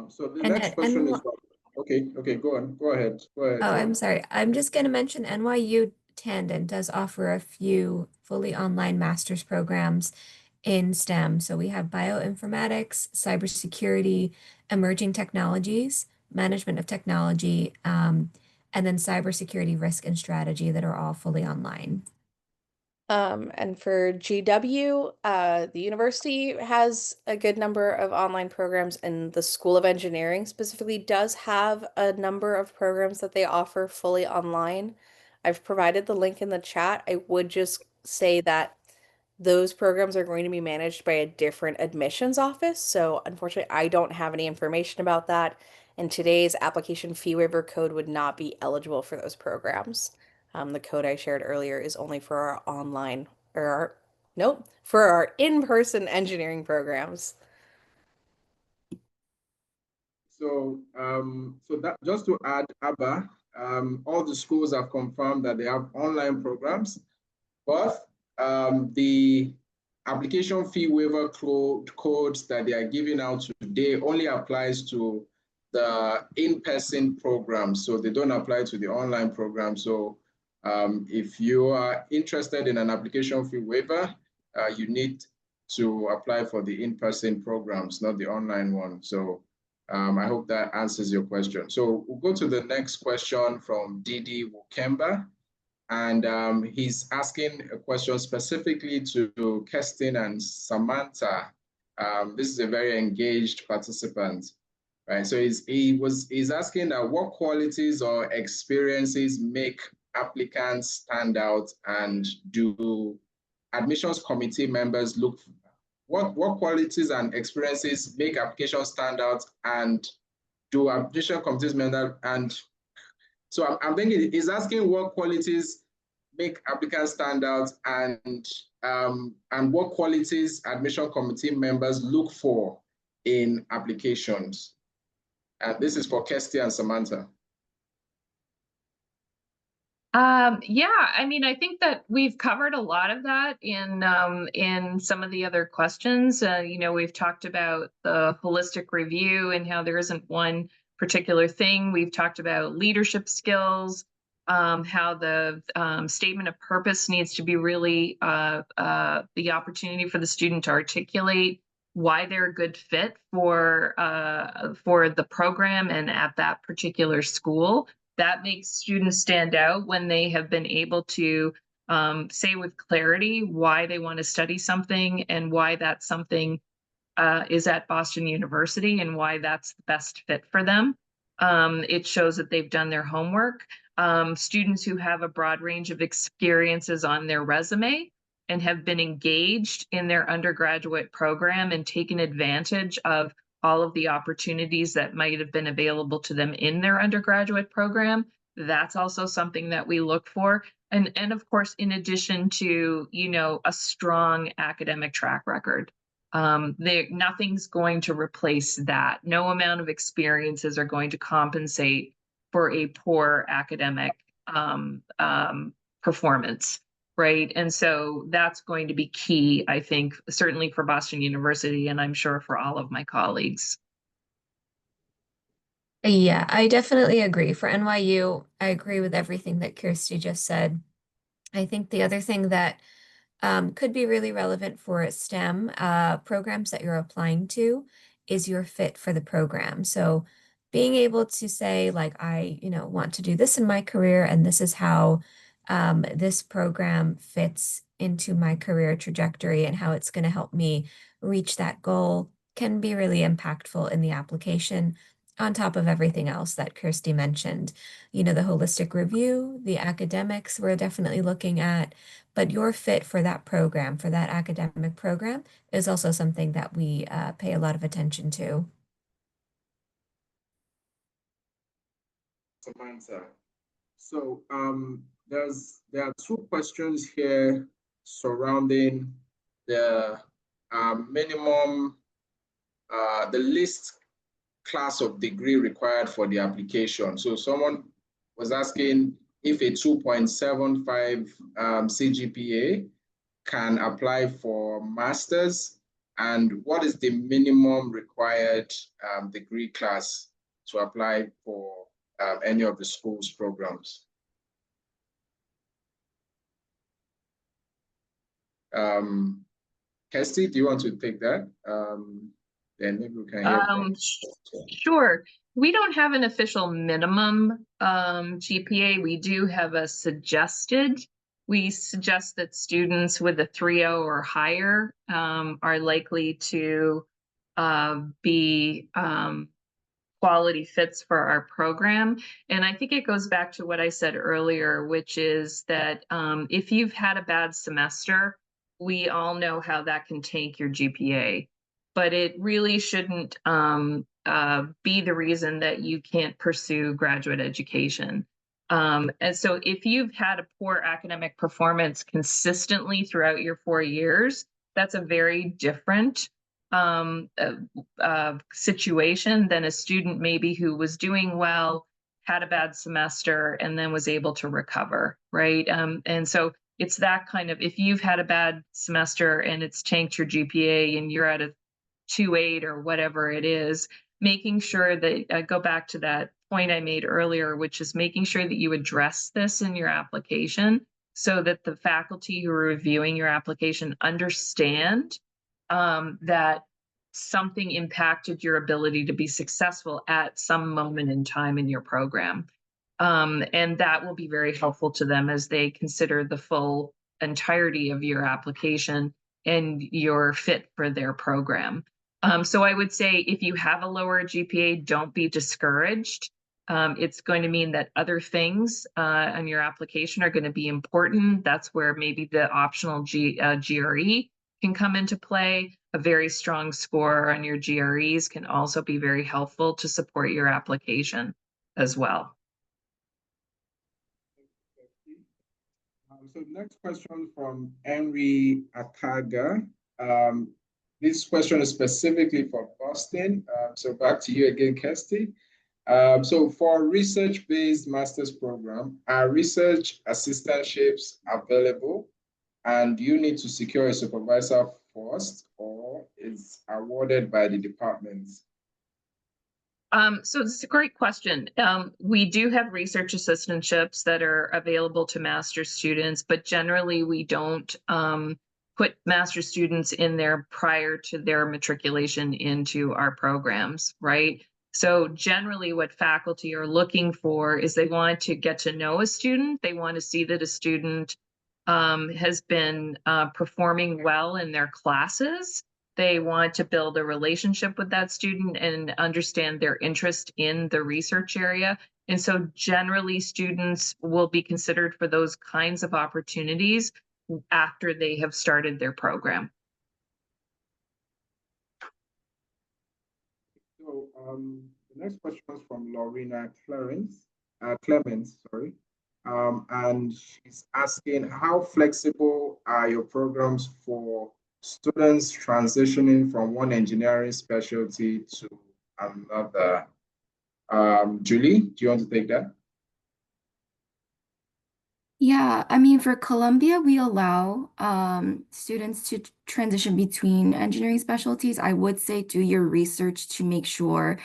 So the
And
next
at
question
NY
is, okay, go on, go ahead,
Oh, I'm
John.
sorry. I'm just going to mention NYU Tandon does offer a few fully online master's programs in STEM. So we have bioinformatics, cybersecurity, emerging technologies, management of technology, and then cybersecurity risk and strategy that are all fully online.
And for GW, the university has a good number of online programs, and the School of Engineering specifically does have a number of programs that they offer fully online. I've provided the link in the chat. I would just say that those programs are going to be managed by a different admissions office. So unfortunately, I don't have any information about that. And today's application fee waiver code would not be eligible for those programs. The code I shared earlier is only for our online or our, nope, for our in-person engineering programs.
So that just to add, Abba, all the schools have confirmed that they have online programs, but the application fee waiver codes that they are giving out today only applies to the in-person programs, so they don't apply to the online program. So if you are interested in an application fee waiver, you need to apply for the in-person programs, not the online one. So I hope that answers your question. So we'll go to the next question from Didi Wukemba. And he's asking a question specifically to Kirsten and Samantha. This is a very engaged participant, right? So he's asking what qualities or experiences make applicants stand out, and do admissions committee members look for what qualities and experiences make applications stand out, and do admission committees members, and so I'm thinking he's asking what qualities make applicants stand out, and what qualities admission committee members look for in applications. And this is for Kirsty and Samantha.
Yeah, I mean, I think that we've covered a lot of that in some of the other questions. You know, we've talked about the holistic review and how there isn't one particular thing. We've talked about leadership skills, how the statement of purpose needs to be really the opportunity for the student to articulate why they're a good fit for the program and at that particular school. That makes students stand out when they have been able to say with clarity why they want to study something and why that something is at Boston University and why that's the best fit for them. It shows that they've done their homework. Students who have a broad range of experiences on their resume and have been engaged in their undergraduate program and taken advantage of all of the opportunities that might have been available to them in their undergraduate program. That's also something that we look for. And of course, in addition to, you know, a strong academic track record. Nothing's going to replace that. No amount of experiences are going to compensate for a poor academic performance. Right. And so that's going to be key, I think, certainly for Boston University, and I'm sure for all of my colleagues.
Yeah, I definitely agree. For NYU, I agree with everything that Kirsty just said. I think the other thing that could be really relevant for STEM programs that you're applying to is your fit for the program. So being able to say, like, I, want to do this in my career, and this is how this program fits into my career trajectory and how it's going to help me reach that goal can be really impactful in the application, on top of everything else that Kirsty mentioned. The holistic review, the academics we're definitely looking at, but your fit for that program, for that academic program, is also something that we pay a lot of attention to.
Samantha. So there are two questions here surrounding the minimum, the least class of degree required for the application. So someone was asking if a 2.75 CGPA can apply for master's, and what is the minimum required degree class to apply for any of the school's programs? Kirsty, do you want to take that? Then maybe we can hear from.
Sure. We don't have an official minimum GPA. We do have a suggested. We suggest that students with a 3.0 or higher are likely to be quality fits for our program. And I think it goes back to what I said earlier, which is that if you've had a bad semester, we all know how that can tank your GPA, but it really shouldn't be the reason that you can't pursue graduate education. And so if you've had a poor academic performance consistently throughout your 4 years, that's a very different situation than a student maybe who was doing well, had a bad semester, and then was able to recover, right? And so it's that kind of, if you've had a bad semester and it's tanked your GPA and you're at a 2.8 or whatever it is, making sure that I go back to that point I made earlier, which is making sure that you address this in your application so that the faculty who are reviewing your application understand that something impacted your ability to be successful at some moment in time in your program. And that will be very helpful to them as they consider the full entirety of your application and your fit for their program. So I would say if you have a lower GPA, don't be discouraged. It's going to mean that other things on your application are going to be important. That's where maybe the optional GRE can come into play. A very strong score on your GREs can also be very helpful to support your application as well.
So next question from Henry Akaga. This question is specifically for Boston. So back to you again, Kirsty. So for research-based master's program, are research assistantships available? And do you need to secure a supervisor first, or is awarded by the department?
So it's a great question. We do have research assistantships that are available to master's students, but generally we don't put master's students in there prior to their matriculation into our programs, right? So generally what faculty are looking for is they want to get to know a student. They want to see that a student has been performing well in their classes. They want to build a relationship with that student and understand their interest in the research area. And so generally students will be considered for those kinds of opportunities after they have started their program.
So the next question is from Lorena Clemens, sorry. And she's asking, how flexible are your programs for students transitioning from one engineering specialty to another? Julie, do you want to take that?
Yeah, I mean, for Columbia, we allow students to transition between engineering specialties. I would say do your research to make sure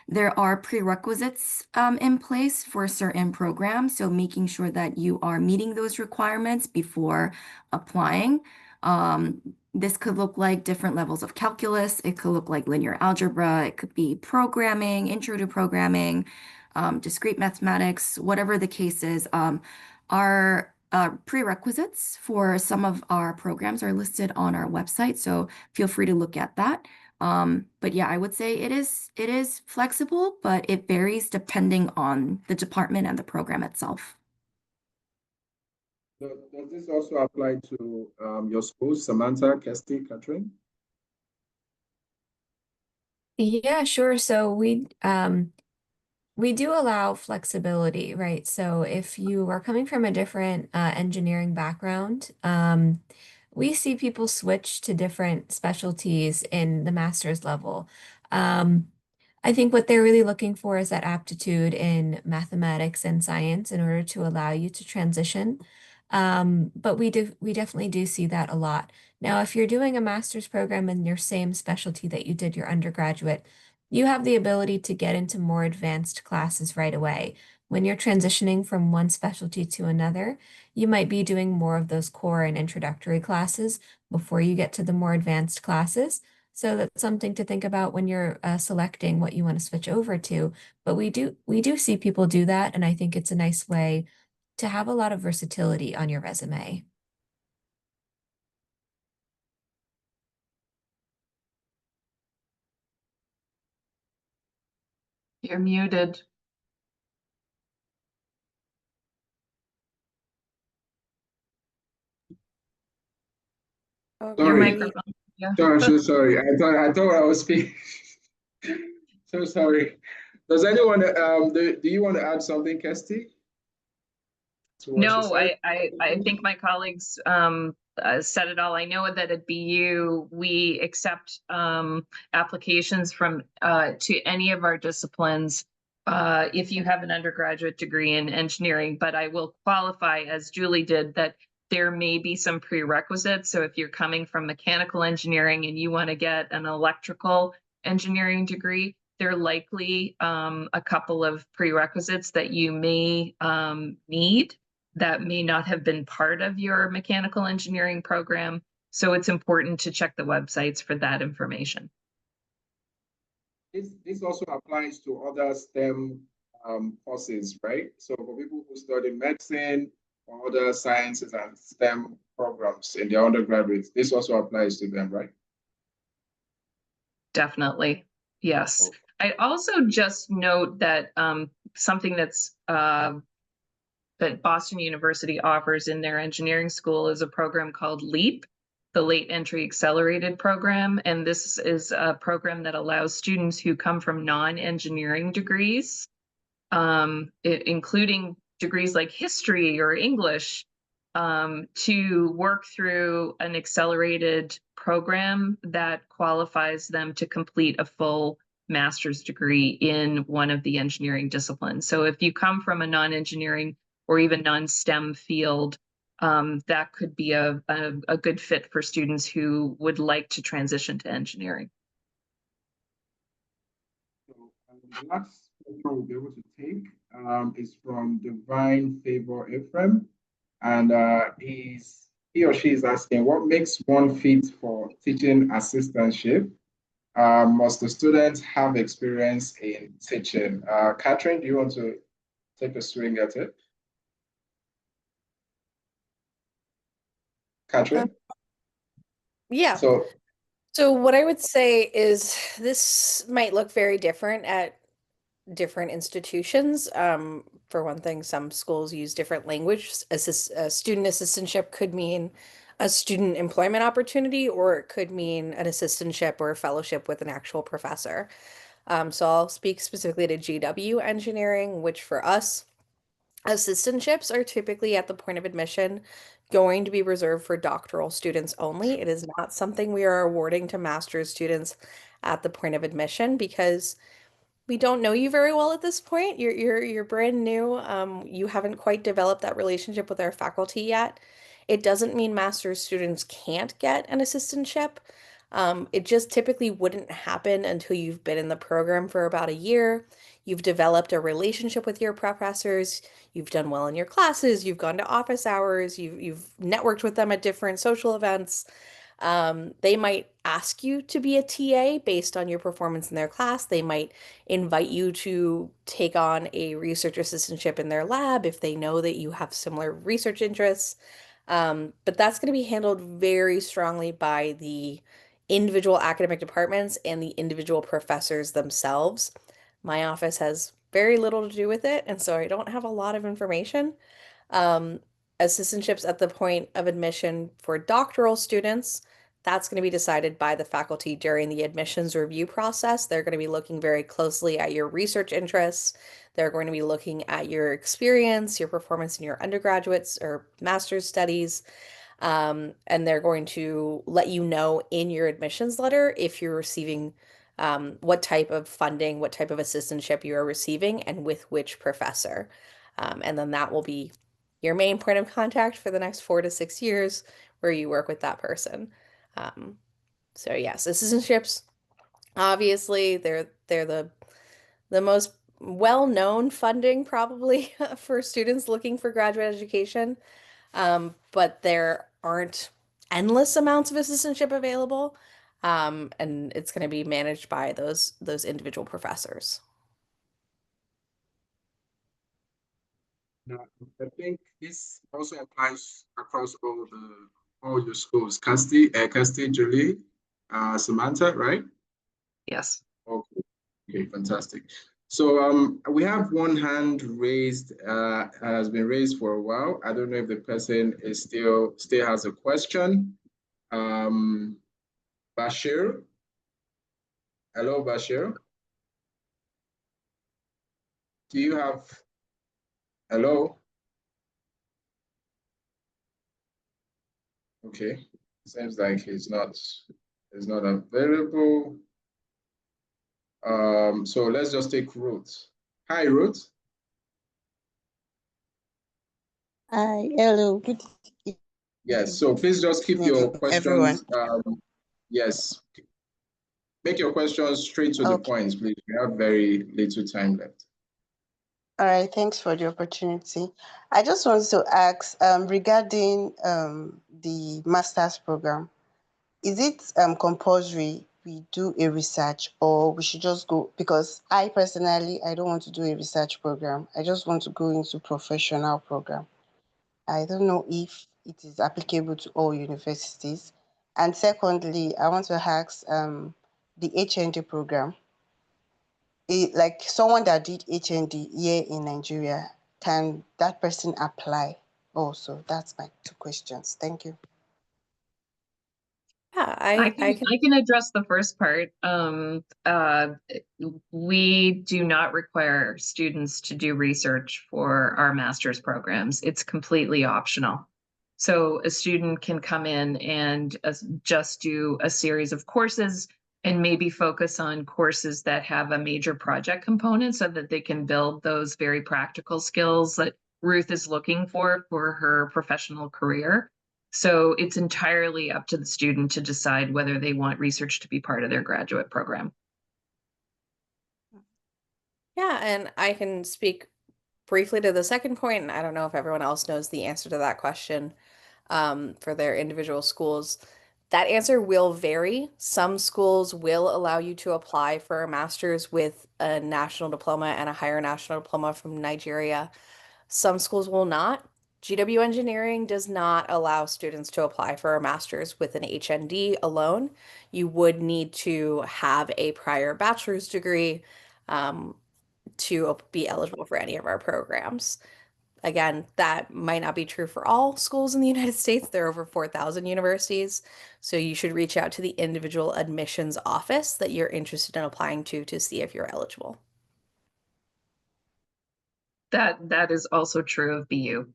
there are prerequisites in place for certain programs. So making sure that you are meeting those requirements before applying. This could look like different levels of calculus. It could look like linear algebra. It could be programming, intro to programming, discrete mathematics, whatever the case is. Our prerequisites for some of our programs are listed on our website, so feel free to look at that. But yeah, I would say it is flexible, but it varies depending on the department and the program itself.
Does this also apply to your schools, Samantha, Kirsty, Catherine?
Yeah, sure. So we do allow flexibility, right? So if you are coming from a different engineering background, we see people switch to different specialties in the master's level. Um, I think what they're really looking for is that aptitude in mathematics and science in order to allow you to transition. But we definitely do see that a lot. Now, if you're doing a master's program in your same specialty that you did your undergraduate, you have the ability to get into more advanced classes right away. When you're transitioning from one specialty to another, you might be doing more of those core and introductory classes before you get to the more advanced classes. So that's something to think about when you're selecting what you want to switch over to. But we do see people do that, and I think it's a nice way to have a lot of versatility on your resume.
You're muted.
Oh,
Your
Sorry.
microphone. Yeah.
Sorry. I thought I was speaking. So sorry. Does anyone do you want to add something, Kirsty, to what she
No,
said?
I think my colleagues said it all. I know that at BU we accept applications from to any of our disciplines if you have an undergraduate degree in engineering, but I will qualify, as Julie did, that there may be some prerequisites. So if you're coming from mechanical engineering and you want to get an electrical engineering degree, there are likely a couple of prerequisites that you may need that may not have been part of your mechanical engineering program. So it's important to check the websites for that information.
This also applies to other STEM courses, right? So for people who study medicine or other sciences and STEM programs in their undergraduates, this also applies to them, right?
Definitely. Yes.
Okay.
I also just note that something that's that Boston University offers in their engineering school is a program called LEAP, the Late Entry Accelerated Program. And this is a program that allows students who come from non-engineering degrees, including degrees like history or English, to work through an accelerated program that qualifies them to complete a full master's degree in one of the engineering disciplines. So if you come from a non-engineering or even non-STEM field, that could be a good fit for students who would like to transition to engineering.
So the last paper we'll be able to take is from Divine Favor Ephraim, and he or she is asking, what makes one fit for teaching assistantship? Must the students have experience in teaching? Catherine, do you want to take a swing at it? Catherine?
yeah. So what I would say is this might look very different at different institutions. For one thing, some schools use different language. Student assistantship could mean a student employment opportunity, or it could mean an assistantship or a fellowship with an actual professor. So I'll speak specifically to GW engineering, which for us, assistantships are typically at the point of admission going to be reserved for doctoral students only. It is not something we are awarding to master's students at the point of admission because we don't know you very well at this point. You're brand new. You haven't quite developed that relationship with our faculty yet. It doesn't mean master's students can't get an assistantship. It just typically wouldn't happen until you've been in the program for about a year. You've developed a relationship with your professors. You've done well in your classes. You've gone to office hours. You've networked with them at different social events. They might ask you to be a TA based on your performance in their class. They might invite you to take on a research assistantship in their lab if they know that you have similar research interests. But that's going to be handled very strongly by the individual academic departments and the individual professors themselves. My office has very little to do with it, and so I don't have a lot of information. Um, Assistantships at the point of admission for doctoral students, that's going to be decided by the faculty during the admissions review process. They're going to be looking very closely at your research interests. They're going to be looking at your experience, your performance in your undergraduates or master's studies. And they're going to let you know in your admissions letter if you're receiving what type of funding, what type of assistantship you are receiving, and with which professor. And then that will be your main point of contact for the next 4 to 6 years where you work with that person. So yes, assistantships, obviously, they're the most well-known funding probably for students looking for graduate education. But there aren't endless amounts of assistantship available. And it's going to be managed by those individual professors.
Now, I think this also applies across all your schools. Kirsty, Julie, Samantha, right?
Yes.
Okay, okay, fantastic. So we have one hand raised, has been raised for a while. I don't know if the person is still has a question. Bashir. Hello, Bashir. Do you have, hello? Okay, seems like he's not available. So let's just take Ruth. Hi, Ruth.
Hi, hello, good
Yes, so please just keep your
evening, everyone.
questions. Yes, make your questions straight to the
Okay,
point, please. We have very little time left.
all right, thanks for the opportunity. I just wanted to ask regarding the master's program. Is it compulsory we do a research, or we should just go, because I personally, I don't want to do a research program. I just want to go into professional program. I don't know if it is applicable to all universities. And secondly, I want to ask the HND program. Like someone that did HND here in Nigeria, can that person apply also? That's my two questions. Thank you.
Yeah,
I
I
can
can.
I can address the first part. We do not require students to do research for our master's programs. It's completely optional. So a student can come in and just do a series of courses and maybe focus on courses that have a major project component so that they can build those very practical skills that Ruth is looking for her professional career. So it's entirely up to the student to decide whether they want research to be part of their graduate program.
Yeah, and I can speak briefly to the second point, and I don't know if everyone else knows the answer to that question for their individual schools. That answer will vary. Some schools will allow you to apply for a master's with a national diploma and a higher national diploma from Nigeria. Some schools will not. GW Engineering does not allow students to apply for a master's with an HND alone. You would need to have a prior bachelor's degree to be eligible for any of our programs. Again, that might not be true for all schools in the United States. There are over 4,000 universities. So you should reach out to the individual admissions office that you're interested in applying to see if you're eligible.
That is also true of BU.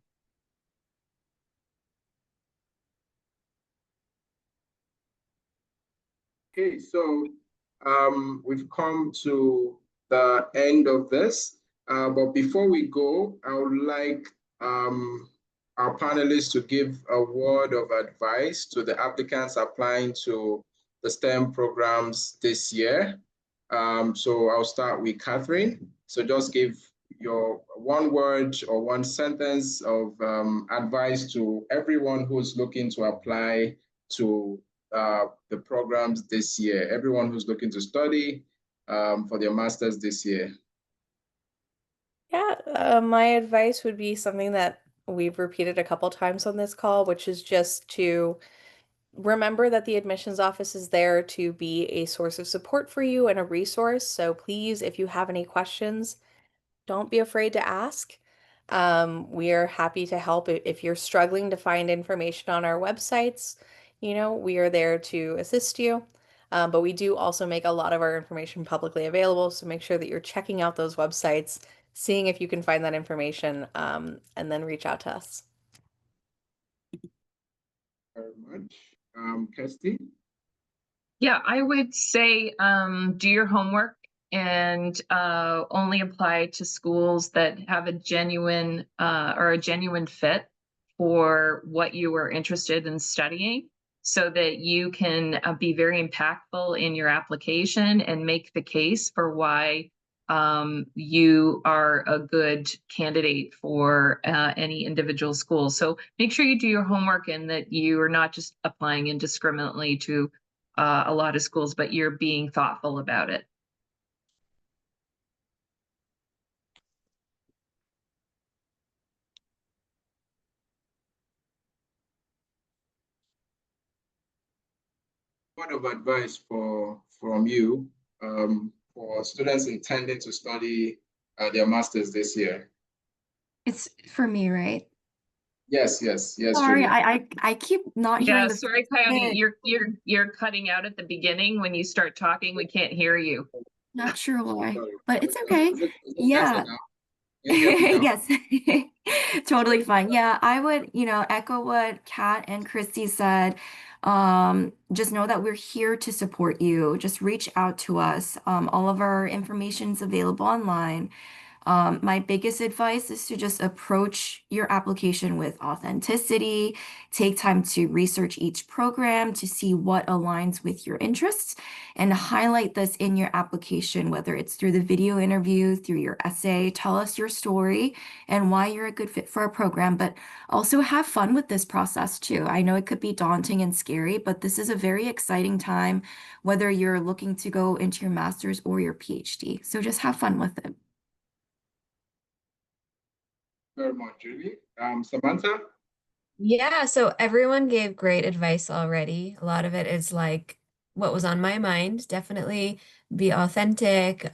Okay, so we've come to the end of this, but before we go, I would like our panelists to give a word of advice to the applicants applying to the STEM programs this year. So I'll start with Catherine. So just give your one word or one sentence of advice to everyone who's looking to apply to the programs this year, everyone who's looking to study for their masters this year.
Yeah, my advice would be something that we've repeated a couple times on this call, which is just to remember that the admissions office is there to be a source of support for you and a resource. So please, if you have any questions, don't be afraid to ask. We are happy to help if you're struggling to find information on our websites. We are there to assist you. But we do also make a lot of our information publicly available. So make sure that you're checking out those websites, seeing if you can find that information, and then reach out to us.
Very much. Kirsty?
Yeah, I would say do your homework and only apply to schools that have a genuine fit for what you are interested in studying, so that you can be very impactful in your application and make the case for why you are a good candidate for any individual school. So make sure you do your homework and that you are not just applying indiscriminately to a lot of schools, but you're being thoughtful about it.
Word of advice from you for students intending to study their masters this year?
It's for me, right?
Yes,
Sorry,
Julie.
I keep not hearing
Yeah,
the
sorry, Coyote, you're cutting out at the beginning. When you start talking, we can't hear you.
Not sure why,
Sorry.
but it's okay.
Is it better
Yeah.
now? Can you hear me now?
Yes, totally fine. Yeah, I would, echo what Kat and Christy said. Just know that we're here to support you. Just reach out to us. All of our information is available online. My biggest advice is to just approach your application with authenticity. Take time to research each program to see what aligns with your interests and highlight this in your application, whether it's through the video interview, through your essay. Tell us your story and why you're a good fit for a program, but also have fun with this process too. I know it could be daunting and scary, but this is a very exciting time, whether you're looking to go into your master's or your PhD. So just have fun with it.
Very much, Julie. Samantha?
Yeah, so everyone gave great advice already. A lot of it is like what was on my mind. Definitely be authentic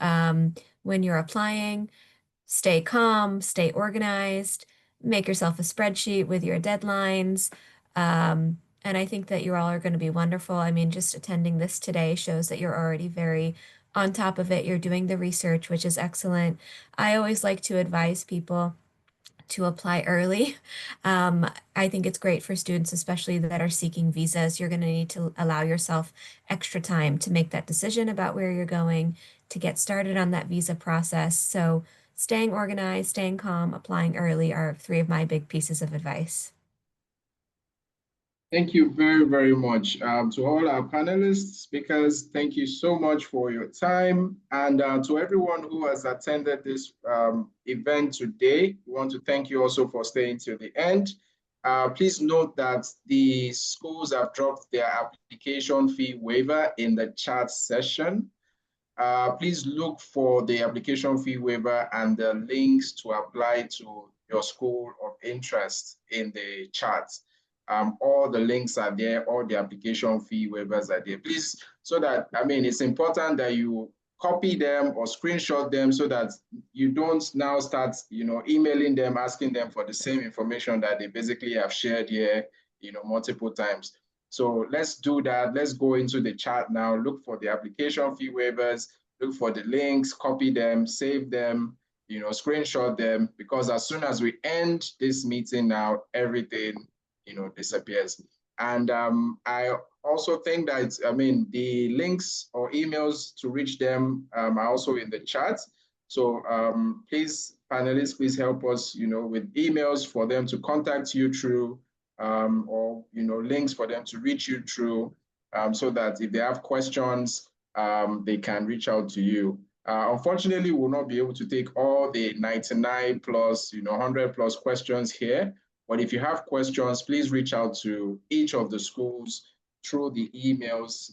when you're applying. Stay calm, stay organized, make yourself a spreadsheet with your deadlines. And I think that you all are going to be wonderful. I mean, just attending this today shows that you're already very on top of it. You're doing the research, which is excellent. I always like to advise people to apply early. I think it's great for students, especially that are seeking visas. You're going to need to allow yourself extra time to make that decision about where you're going, to get started on that visa process. So staying organized, staying calm, applying early are three of my big pieces of advice.
Thank you very, very much. To all our panelists, speakers, thank you so much for your time. And to everyone who has attended this event today, we want to thank you also for staying till the end. Please note that the schools have dropped their application fee waiver in the chat session. Please look for the application fee waiver and the links to apply to your school of interest in the chat. All the links are there, all the application fee waivers are there. Please, so that, it's important that you copy them or screenshot them so that you don't now start, emailing them, asking them for the same information that they basically have shared here, multiple times. So let's do that. Let's go into the chat now, look for the application fee waivers, look for the links, copy them, save them, screenshot them, because as soon as we end this meeting now, everything, disappears. And I also think that, the links or emails to reach them are also in the chat. So please, panelists, please help us, with emails for them to contact you through, or links for them to reach you through, so that if they have questions, they can reach out to you. Unfortunately, we'll not be able to take all the 99 plus, 100 plus questions here. But if you have questions, please reach out to each of the schools through the emails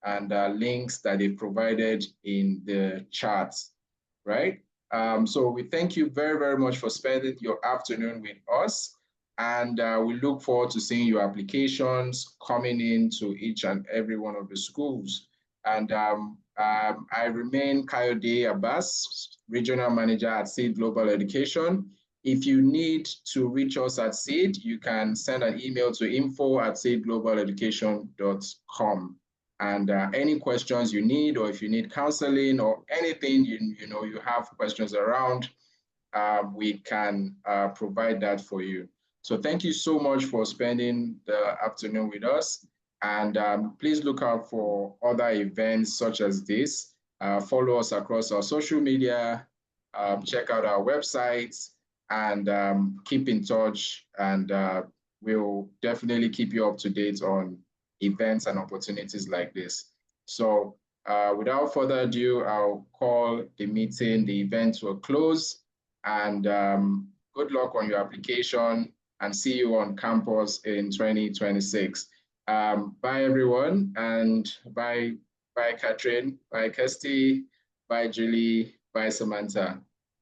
and links that they provided in the chat, right? So we thank you very, very much for spending your afternoon with us. And we look forward to seeing your applications coming into each and every one of the schools. And I remain Kayode Abbas, Regional Manager at Seed Global Education. If you need to reach us at Seed, you can send an email to info@seedglobaleducation.com. And any questions you need, or if you need counseling or anything you have questions around, we can provide that for you. So thank you so much for spending the afternoon with us. And please look out for other events such as this. Follow us across our social media, check out our websites, and keep in touch. And we'll definitely keep you up to date on events and opportunities like this. So without further ado, I'll call the meeting, the event to a close. And good luck on your application, and see you on campus in 2026. Bye, everyone, and bye, Catherine, bye, Kirsty, bye, Julie, bye, Samantha,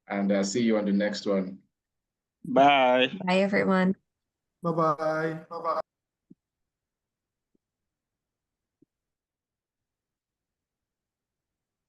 and see you on the next one.
Bye.
Bye, everyone.
Bye-bye. Bye-bye.